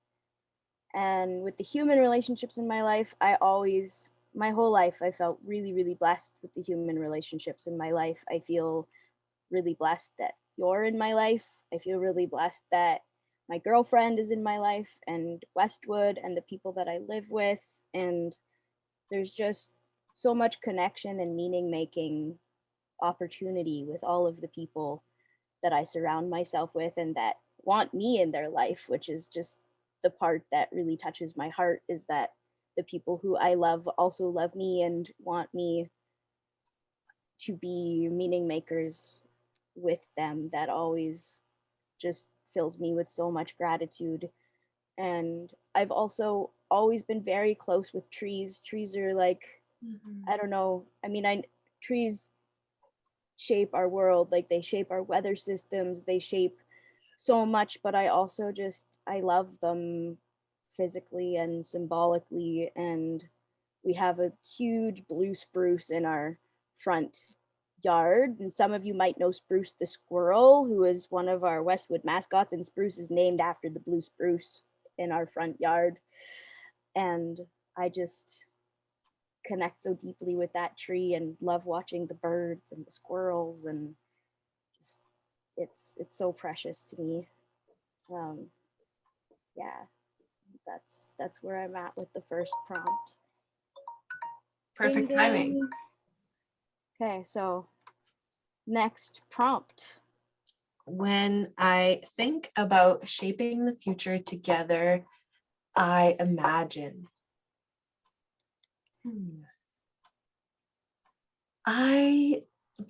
And with the human relationships in my life, my whole life, I felt really, really blessed with the human relationships in my life. I feel really blessed that you're in my life. I feel really blessed that my girlfriend is in my life, and Westwood, and the people that I live with. And there's just so much connection and meaning making opportunity with all of the people that I surround myself with and that want me in their life, which is just the part that really touches my heart, is that the people who I love also love me and want me to be meaning makers with them. That always just fills me with so much gratitude. And I've also always been very close with trees. Trees are like, I don't know. I mean, trees shape our world, like they shape our weather systems, they shape so much, but I also I love them physically and symbolically. And we have a huge blue spruce in our front yard, and some of you might know Spruce the squirrel, who is one of our Westwood mascots, and Spruce is named after the blue spruce in our front yard. And I just connect so deeply with that tree and love watching the birds and the squirrels, and just it's so precious to me. Yeah, that's where I'm at with the first prompt. Perfect Ding, timing. ding. Okay, so next prompt. When I think about shaping the future together, I imagine.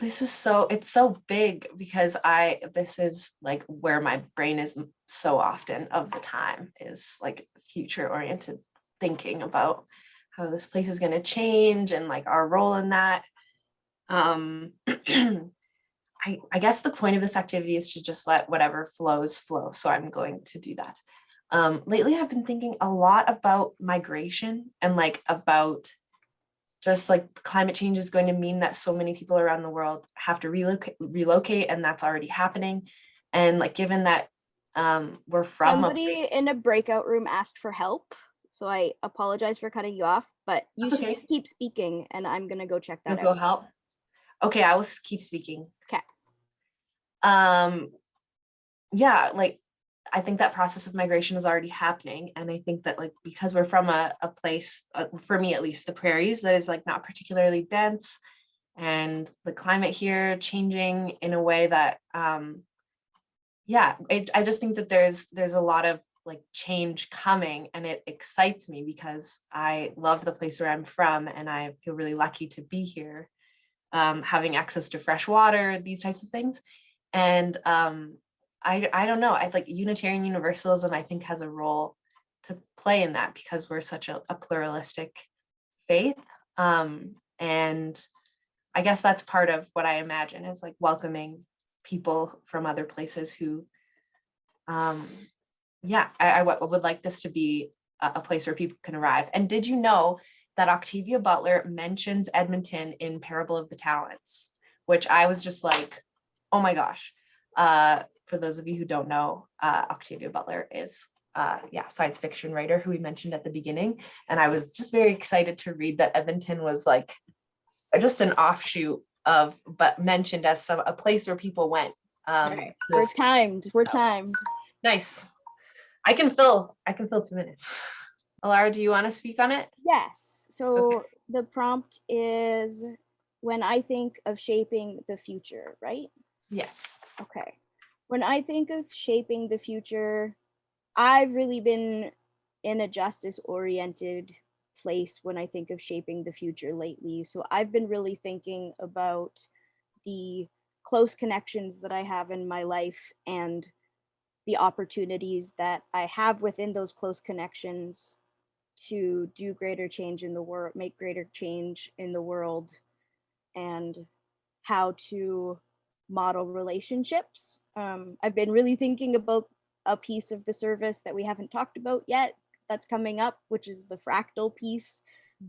It's so big because this is like where my brain is so often of the time, is like future oriented thinking about how this place is going to change and like our role in that. I guess the point of this activity is to just let whatever flows flow. So I'm going to do that. Lately, I've been thinking a lot about migration and like about just like climate change is going to mean that so many people around the world have to relocate, and that's already happening. And like, given that we're from somebody in a breakout room asked for help, so I apologize for cutting you off, but you should just keep speaking, and I'm gonna go check that out. Go help. Okay, I will keep speaking. Okay. Yeah, like I think that process of migration is already happening. And I think that like, because we're from a place, for me at least, the prairies, that is like not particularly dense, and the climate here changing in a way that, I just think that there's a lot of like change coming, and it excites me because I love the place where I'm from, and I feel really lucky to be here, having access to fresh water, these types of things. And I don't know. I like Unitarian Universalism, I think, has a role to play in that because we're such a pluralistic faith. And I guess that's part of what I imagine is like welcoming people from other places who, I would like this to be a place where people can arrive. And did you know that Octavia Butler mentions Edmonton in Parable of the Talents, which I was just like, oh my gosh. For those of you who don't know, Octavia Butler is science fiction writer who we mentioned at the beginning. And I was just very excited to read that Edmonton was like just an offshoot of, but mentioned as a place where people went. Right. We're timed. Nice. I can fill 2 minutes. Ilara, do you want to speak on it? Yes. So the prompt is, when I think of shaping the future, right? Yes. Okay. When I think of shaping the future, I've really been in a justice-oriented place when I think of shaping the future lately. So I've been really thinking about the close connections that I have in my life and the opportunities that I have within those close connections to do greater change in the world, make greater change in the world, and how to model relationships. I've been really thinking about a piece of the service that we haven't talked about yet that's coming up, which is the fractal piece.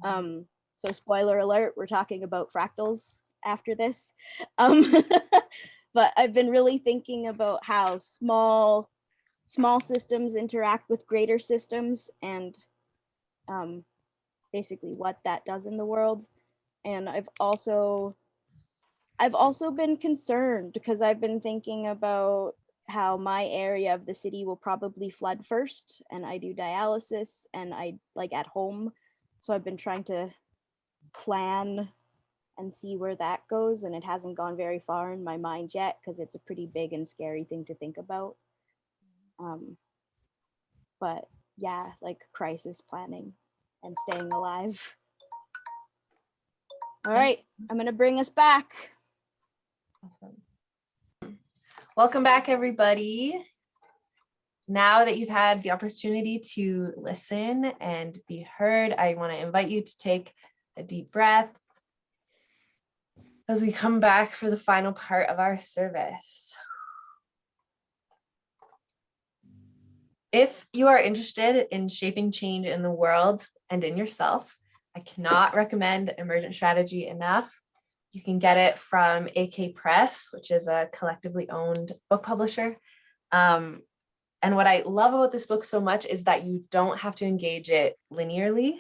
So spoiler alert, we're talking about fractals after this. But I've been really thinking about how small small systems interact with greater systems and basically what that does in the world. And I've also been concerned because I've been thinking about how my area of the city will probably flood first, and I do dialysis and I like at home. So I've been trying to plan and see where that goes, and it hasn't gone very far in my mind yet because it's a pretty big and scary thing to think about. But yeah, like crisis planning and staying alive. All right, I'm gonna bring us back. Awesome. Welcome back, everybody. Now that you've had the opportunity to listen and be heard, I want to invite you to take a deep breath as we come back for the final part of our service. If you are interested in shaping change in the world and in yourself, I cannot recommend Emergent Strategy enough. You can get it from AK Press, which is a collectively owned book publisher. And what I love about this book so much is that you don't have to engage it linearly.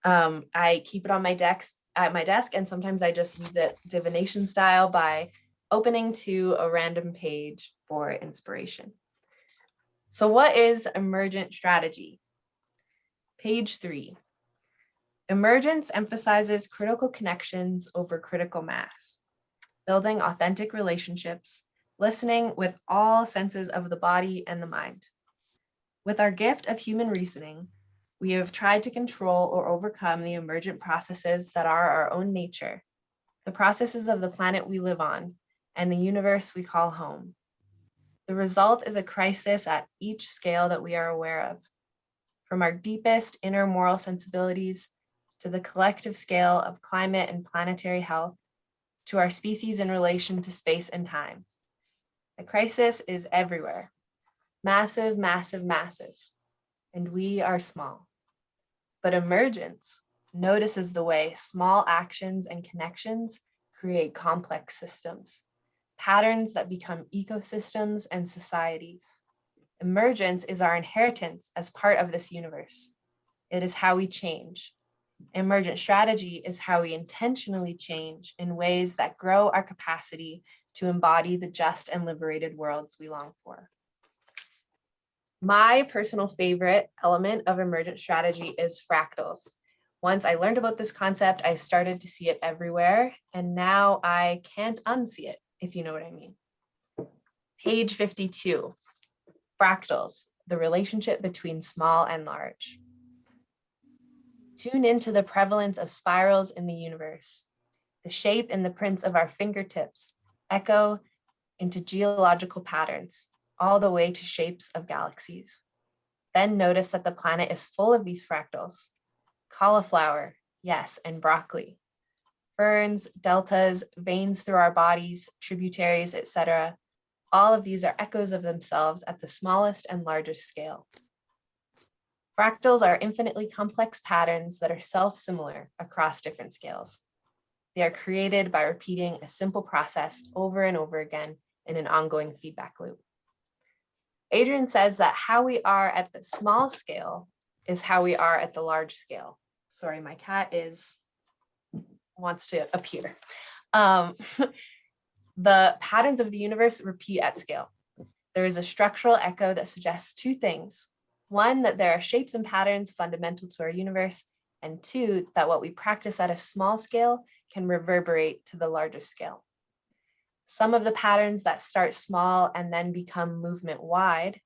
I keep it on my desk at my desk, and sometimes I just use it divination style by opening to a random page for inspiration. So what is Emergent Strategy? Page 3. Emergence emphasizes critical connections over critical mass, building authentic relationships, listening with all senses of the body and the mind. With our gift of human reasoning, we have tried to control or overcome the emergent processes that are our own nature, the processes of the planet we live on, and the universe we call home. The result is a crisis at each scale that we are aware of, from our deepest inner moral sensibilities to the collective scale of climate and planetary health, to our species in relation to space and time. The crisis is everywhere, massive, massive, massive, and we are small. But emergence notices the way small actions and connections create complex systems, patterns that become ecosystems and societies. Emergence is our inheritance as part of this universe. It is how we change. Emergent strategy is how we intentionally change in ways that grow our capacity to embody the just and liberated worlds we long for. My personal favorite element of emergent strategy is fractals. Once I learned about this concept, I started to see it everywhere, and now I can't unsee it, if you know what I mean. Page 52, fractals, the relationship between small and large. Tune into the prevalence of spirals in the universe. The shape and the prints of our fingertips echo into geological patterns, all the way to shapes of galaxies. Then notice that the planet is full of these fractals. Cauliflower, yes, and broccoli. Ferns, deltas, veins through our bodies, tributaries, etc. All of these are echoes of themselves at the smallest and largest scale. Fractals are infinitely complex patterns that are self-similar across different scales. They are created by repeating a simple process over and over again in an ongoing feedback loop. Adrienne says that how we are at the small scale is how we are at the large scale. Sorry, my cat wants to appear. The patterns of the universe repeat at scale. There is a structural echo that suggests two things. One, that there are shapes and patterns fundamental to our universe, and two, that what we practice at a small scale can reverberate to the largest scale. Some of the patterns that start small and then become movement wide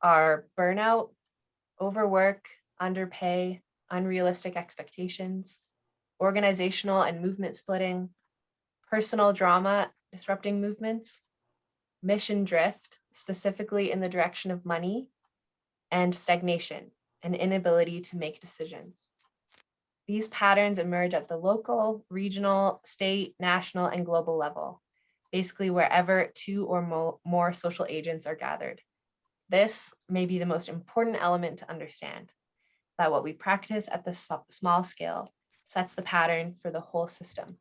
are burnout, overwork, underpay, unrealistic expectations, organizational and movement splitting, personal drama disrupting movements, mission drift, specifically in the direction of money, and stagnation, an inability to make decisions. These patterns emerge at the local, regional, state, national, and global level, basically wherever two or more social agents are gathered. This may be the most important element to understand, that what we practice at the small scale sets the pattern for the whole system.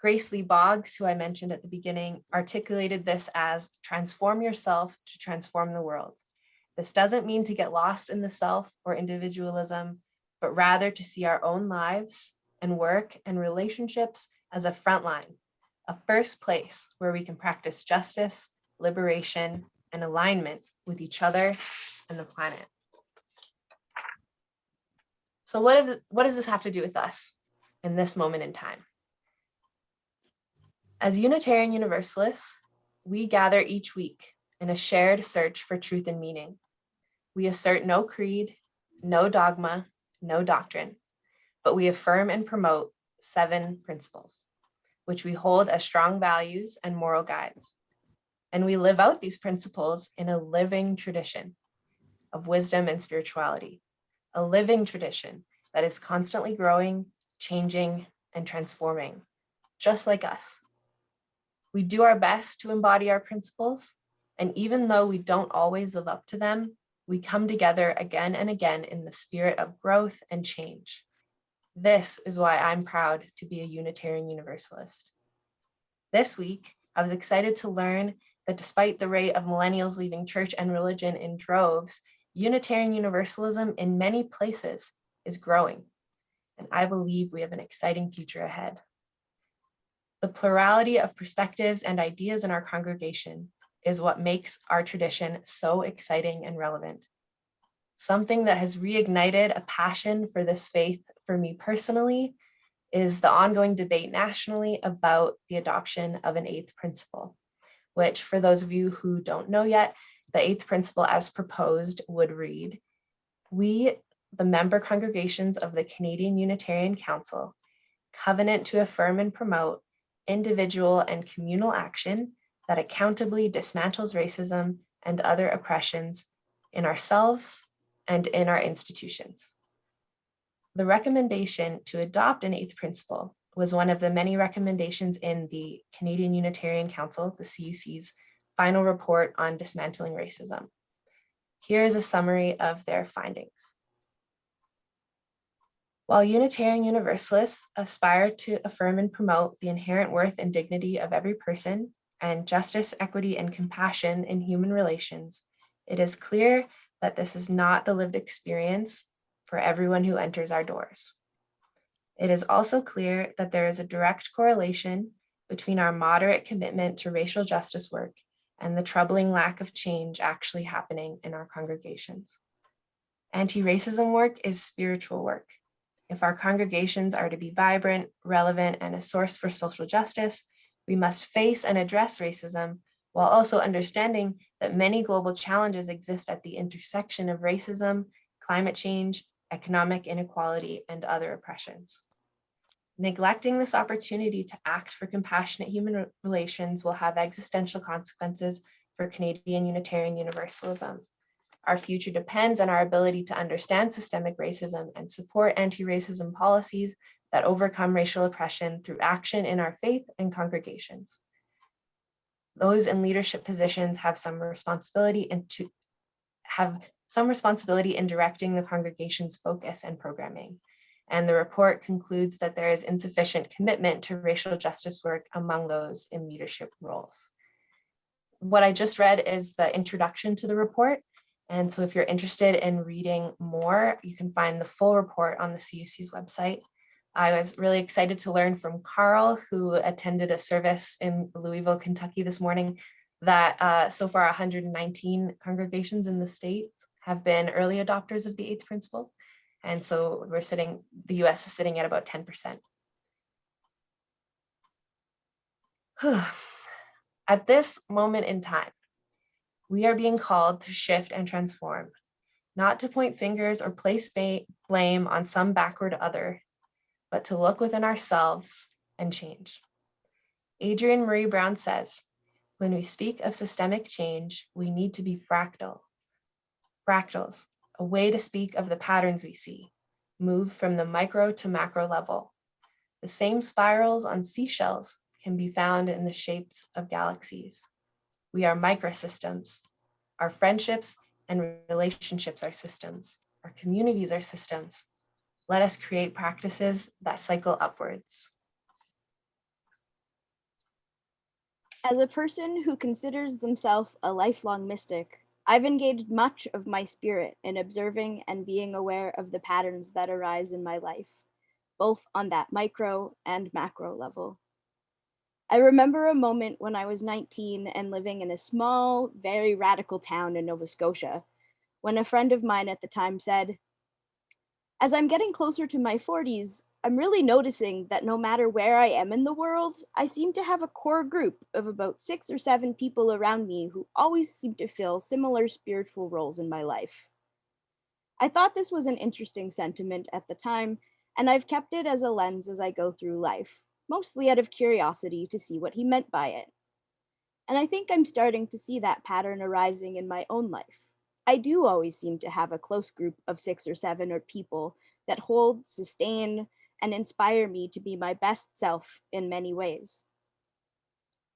Grace Lee Boggs, who I mentioned at the beginning, articulated this as transform yourself to transform the world. This doesn't mean to get lost in the self or individualism, but rather to see our own lives and work and relationships as a frontline, a first place where we can practice justice, liberation, and alignment with each other and the planet. So what does this have to do with us in this moment in time? As Unitarian Universalists, we gather each week in a shared search for truth and meaning. We assert no creed, no dogma, no doctrine, but we affirm and promote 7 principles, which we hold as strong values and moral guides. And we live out these principles in a living tradition of wisdom and spirituality, a living tradition that is constantly growing, changing, and transforming, just like us. We do our best to embody our principles, and even though we don't always live up to them, we come together again and again in the spirit of growth and change. This is why I'm proud to be a Unitarian Universalist. This week, I was excited to learn that despite the rate of millennials leaving church and religion in droves, Unitarian Universalism in many places is growing, and I believe we have an exciting future ahead. The plurality of perspectives and ideas in our congregation is what makes our tradition so exciting and relevant. Something that has reignited a passion for this faith for me personally is the ongoing debate nationally about the adoption of an 8th principle, which, for those of you who don't know yet, the 8th principle as proposed would read, we, the member congregations of the Canadian Unitarian Council, covenant to affirm and promote individual and communal action that accountably dismantles racism and other oppressions in ourselves and in our institutions. The recommendation to adopt an 8th principle was one of the many recommendations in the Canadian Unitarian Council, the CUC's final report on dismantling racism. Here is a summary of their findings. While Unitarian Universalists aspire to affirm and promote the inherent worth and dignity of every person and justice, equity, and compassion in human relations, it is clear that this is not the lived experience for everyone who enters our doors. It is also clear that there is a direct correlation between our moderate commitment to racial justice work and the troubling lack of change actually happening in our congregations. Anti-racism work is spiritual work. If our congregations are to be vibrant, relevant, and a source for social justice, we must face and address racism while also understanding that many global challenges exist at the intersection of racism, climate change, economic inequality, and other oppressions. Neglecting this opportunity to act for compassionate human relations will have existential consequences for Canadian Unitarian Universalism. Our future depends on our ability to understand systemic racism and support anti-racism policies that overcome racial oppression through action in our faith and congregations. Those in leadership positions have some responsibility in directing the congregation's focus and programming. And the report concludes that there is insufficient commitment to racial justice work among those in leadership roles. What I just read is the introduction to the report. And so if you're interested in reading more, you can find the full report on the CUC's website. I was really excited to learn from Carl, who attended a service in Louisville, Kentucky this morning, that so far 119 congregations in the state have been early adopters of the 8th principle. And so the US is sitting at about 10%. At this moment in time, we are being called to shift and transform, not to point fingers or place blame on some backward other, but to look within ourselves and change. Adrienne Maree Brown says, when we speak of systemic change, we need to be fractal. Fractals, a way to speak of the patterns we see, move from the micro to macro level. The same spirals on seashells can be found in the shapes of galaxies. We are microsystems. Our friendships and relationships are systems. Our communities are systems. Let us create practices that cycle upwards. As a person who considers themselves a lifelong mystic, I've engaged much of my spirit in observing and being aware of the patterns that arise in my life, both on that micro and macro level. I remember a moment when I was 19 and living in a small, very radical town in Nova Scotia, when a friend of mine at the time said, "As I'm getting closer to my 40s, I'm really noticing that no matter where I am in the world, I seem to have a core group of about 6 or 7 people around me who always seem to fill similar spiritual roles in my life." I thought this was an interesting sentiment at the time, and I've kept it as a lens as I go through life, mostly out of curiosity to see what he meant by it. And I think I'm starting to see that pattern arising in my own life. I do always seem to have a close group of 6 or 7 or people that hold, sustain, and inspire me to be my best self in many ways.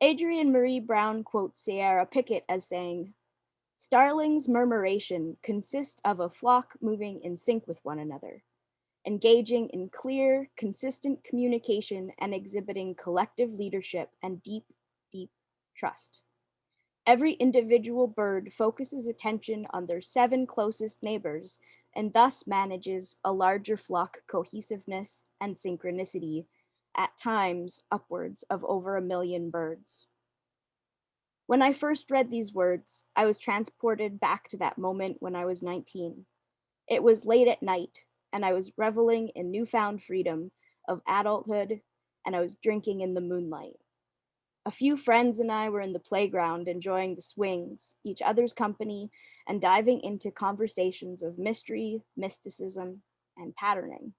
Adrienne Marie Brown quotes Sierra Pickett as saying, "Starlings' murmuration consist of a flock moving in sync with one another, engaging in clear, consistent communication and exhibiting collective leadership and deep, deep trust. Every individual bird focuses attention on their 7 closest neighbors and thus manages a larger flock cohesiveness and synchronicity, at times upwards of over 1 million birds." When I first read these words, I was transported back to that moment when I was 19. It was late at night, and I was reveling in newfound freedom of adulthood, and I was drinking in the moonlight. A few friends and I were in the playground enjoying the swings, each other's company, and diving into conversations of mystery, mysticism, and patterning.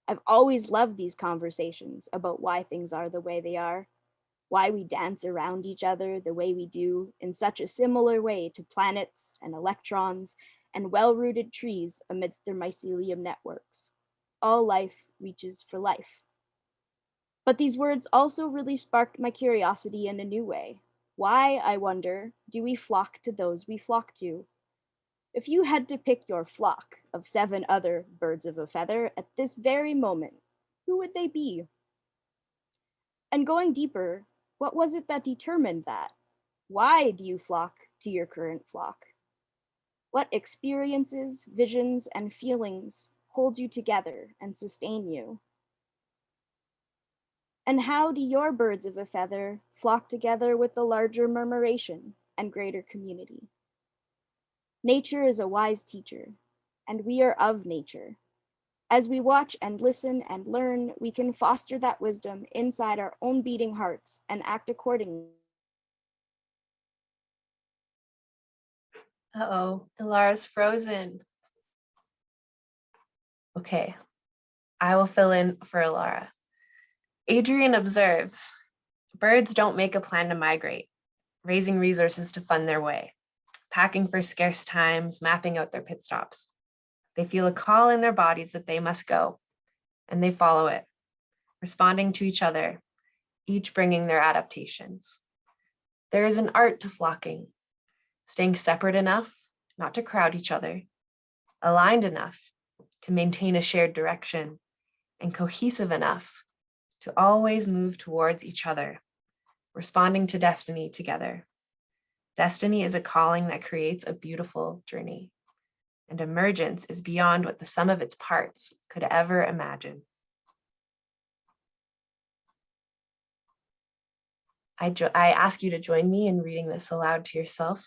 I've always loved these conversations about why things are the way they are, why we dance around each other the way we do in such a similar way to planets and electrons and well-rooted trees amidst their mycelium networks. All life reaches for life. But these words also really sparked my curiosity in a new way. Why, I wonder, do we flock to those we flock to? If you had to pick your flock of 7 other birds of a feather at this very moment, who would they be? And going deeper, what was it that determined that? Why do you flock to your current flock? What experiences, visions, and feelings hold you together and sustain you? And how do your birds of a feather flock together with the larger murmuration and greater community? Nature is a wise teacher, and we are of nature. As we watch and listen and learn, we can foster that wisdom inside our own beating hearts and act accordingly. Uh-oh, Ilara's frozen. Okay, I will fill in for Ilara. Adrienne observes, birds don't make a plan to migrate, raising resources to fund their way, packing for scarce times, mapping out their pit stops. They feel a call in their bodies that they must go, and they follow it, responding to each other, each bringing their adaptations. There is an art to flocking, staying separate enough not to crowd each other, aligned enough to maintain a shared direction, and cohesive enough to always move towards each other, responding to destiny together. Destiny is a calling that creates a beautiful journey, and emergence is beyond what the sum of its parts could ever imagine. I ask you to join me in reading this aloud to yourself.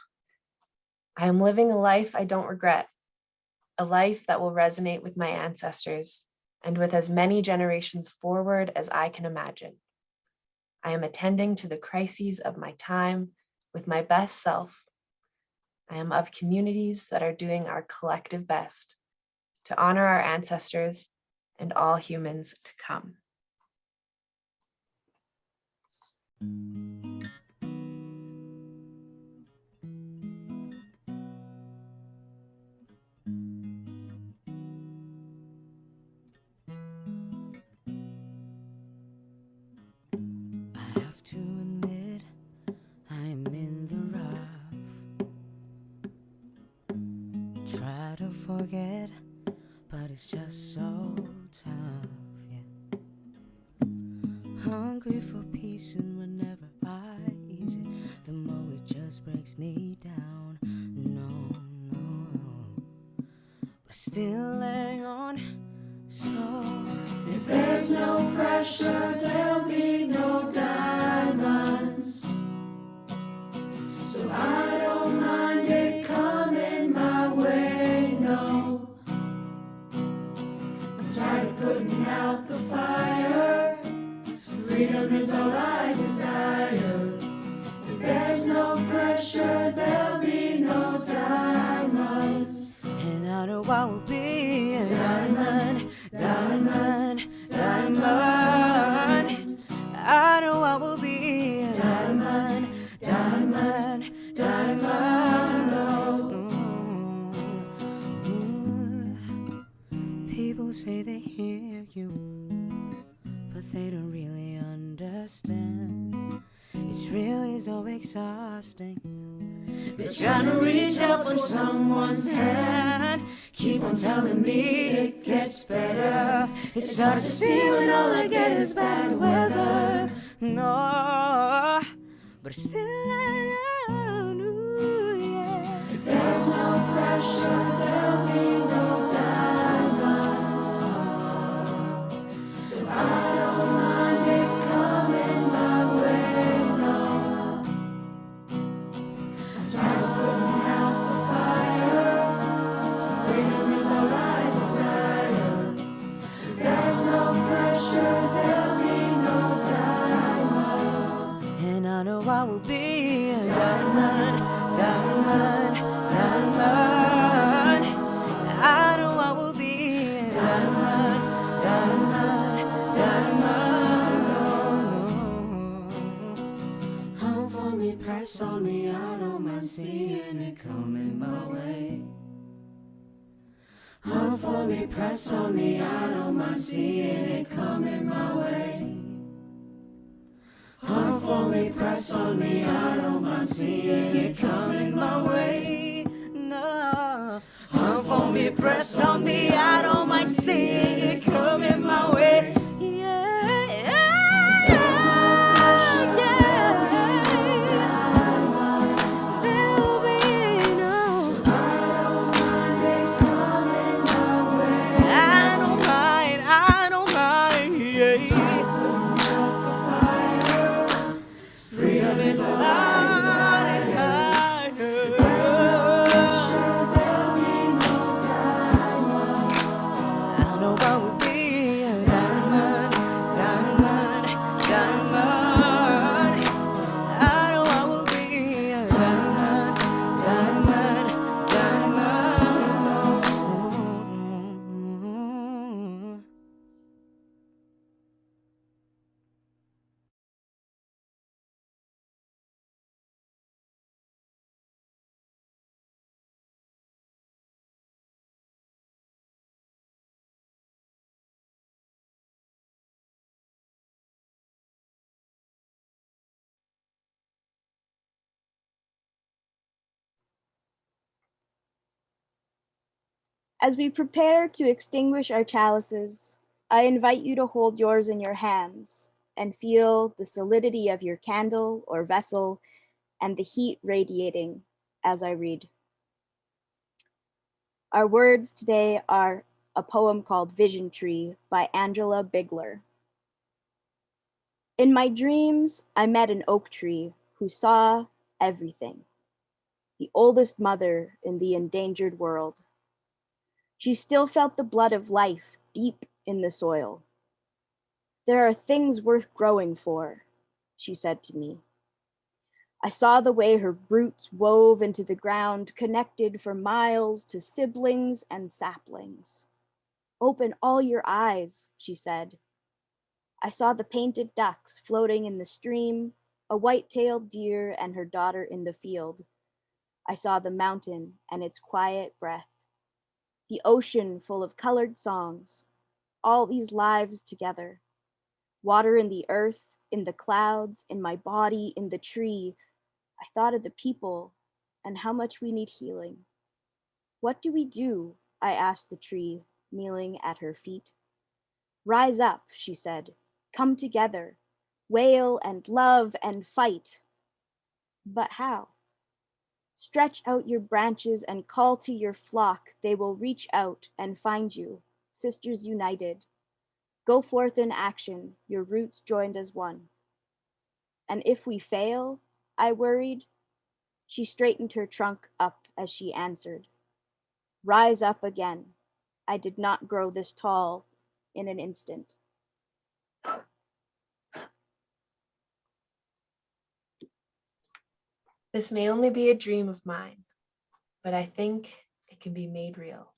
I am living a life I don't regret, a life that will resonate with my ancestors and with as many generations forward as I can imagine. I am attending to the crises of my time with my best self. I am of communities that are doing our collective best to honor our ancestors and all humans to come. I have to admit, I'm in the rough. Try to forget, but it's just so tough, yeah. Hungry for peace, and whenever I ease it, the more it just breaks me down. still hang on. So if there's no pressure, there'll be no diamonds. So I don't mind it coming my way, no. I'm tired of putting out the fire. Freedom is all I desire. If there's no pressure, there'll be no diamonds. and I know I will be a diamond, diamond, diamond. I know I will be a diamond, diamond, diamond. People say they hear you, but they don't really understand. It's really so exhausting. They're trying to reach out for someone's hand. Keep on telling me it gets better. It's hard to see when all I get is bad weather. No, but still I know, yeah. If there's no pressure, there'll be no diamonds. So I don't mind it coming my way, no. I'm tired of putting out the fire. Freedom is all I desire. If there's no pressure, there'll be no diamonds. And I know I will be a diamond, diamond, diamond. I know I will be a diamond, diamond, diamond. Hold for me, press on me, I don't mind seeing it coming my way. Hold for me, press on me, I don't mind seeing it coming my way. Hold for me, press on me, I don't mind seeing it coming my way. No. Hold for me, press on me, I don't mind seeing it coming my way. Yeah, yeah, yeah. There'll be no. I don't mind it coming my way. I don't mind, yeah. Freedom is all I desire. There'll be no diamonds. I know I will be a diamond, diamond, diamond. I know I will be a diamond, diamond, diamond. As we prepare to extinguish our chalices, I invite you to hold yours in your hands and feel the solidity of your candle or vessel and the heat radiating as I read. Our words today are a poem called Vision Tree by Angela Bigler. In my dreams, I met an oak tree who saw everything, the oldest mother in the endangered world. She still felt the blood of life deep in the soil. There are things worth growing for, she said to me. I saw the way her roots wove into the ground, connected for miles to siblings and saplings. Open all your eyes, she said. I saw the painted ducks floating in the stream, a white-tailed deer and her daughter in the field. I saw the mountain and its quiet breath, the ocean full of colored songs, all these lives together. Water in the earth, in the clouds, in my body, in the tree. I thought of the people and how much we need healing. What do we do? I asked the tree, kneeling at her feet. Rise up, she said. Come together. Wail and love and fight. But how? Stretch out your branches and call to your flock. They will reach out and find you, sisters united. Go forth in action, your roots joined as one. And if we fail, I worried. She straightened her trunk up as she answered. Rise up again. I did not grow this tall in an instant. This may only be a dream of mine, but I think it can be made real.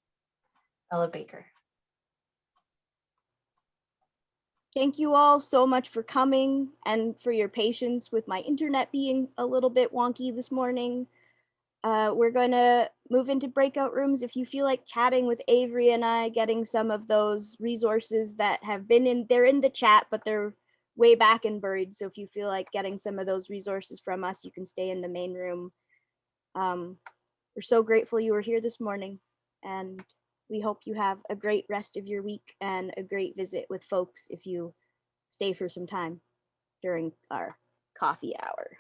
Ella Baker. Thank you all so much for coming and for your patience with my internet being a little bit wonky this morning. We're going to move into breakout rooms. If you feel like chatting with Avery and I, getting some of those resources that have been they're in the chat, but they're way back and buried. So if you feel like getting some of those resources from us, you can stay in the main room. We're so grateful you were here this morning, and we hope you have a great rest of your week and a great visit with folks if you stay for some time during our coffee hour.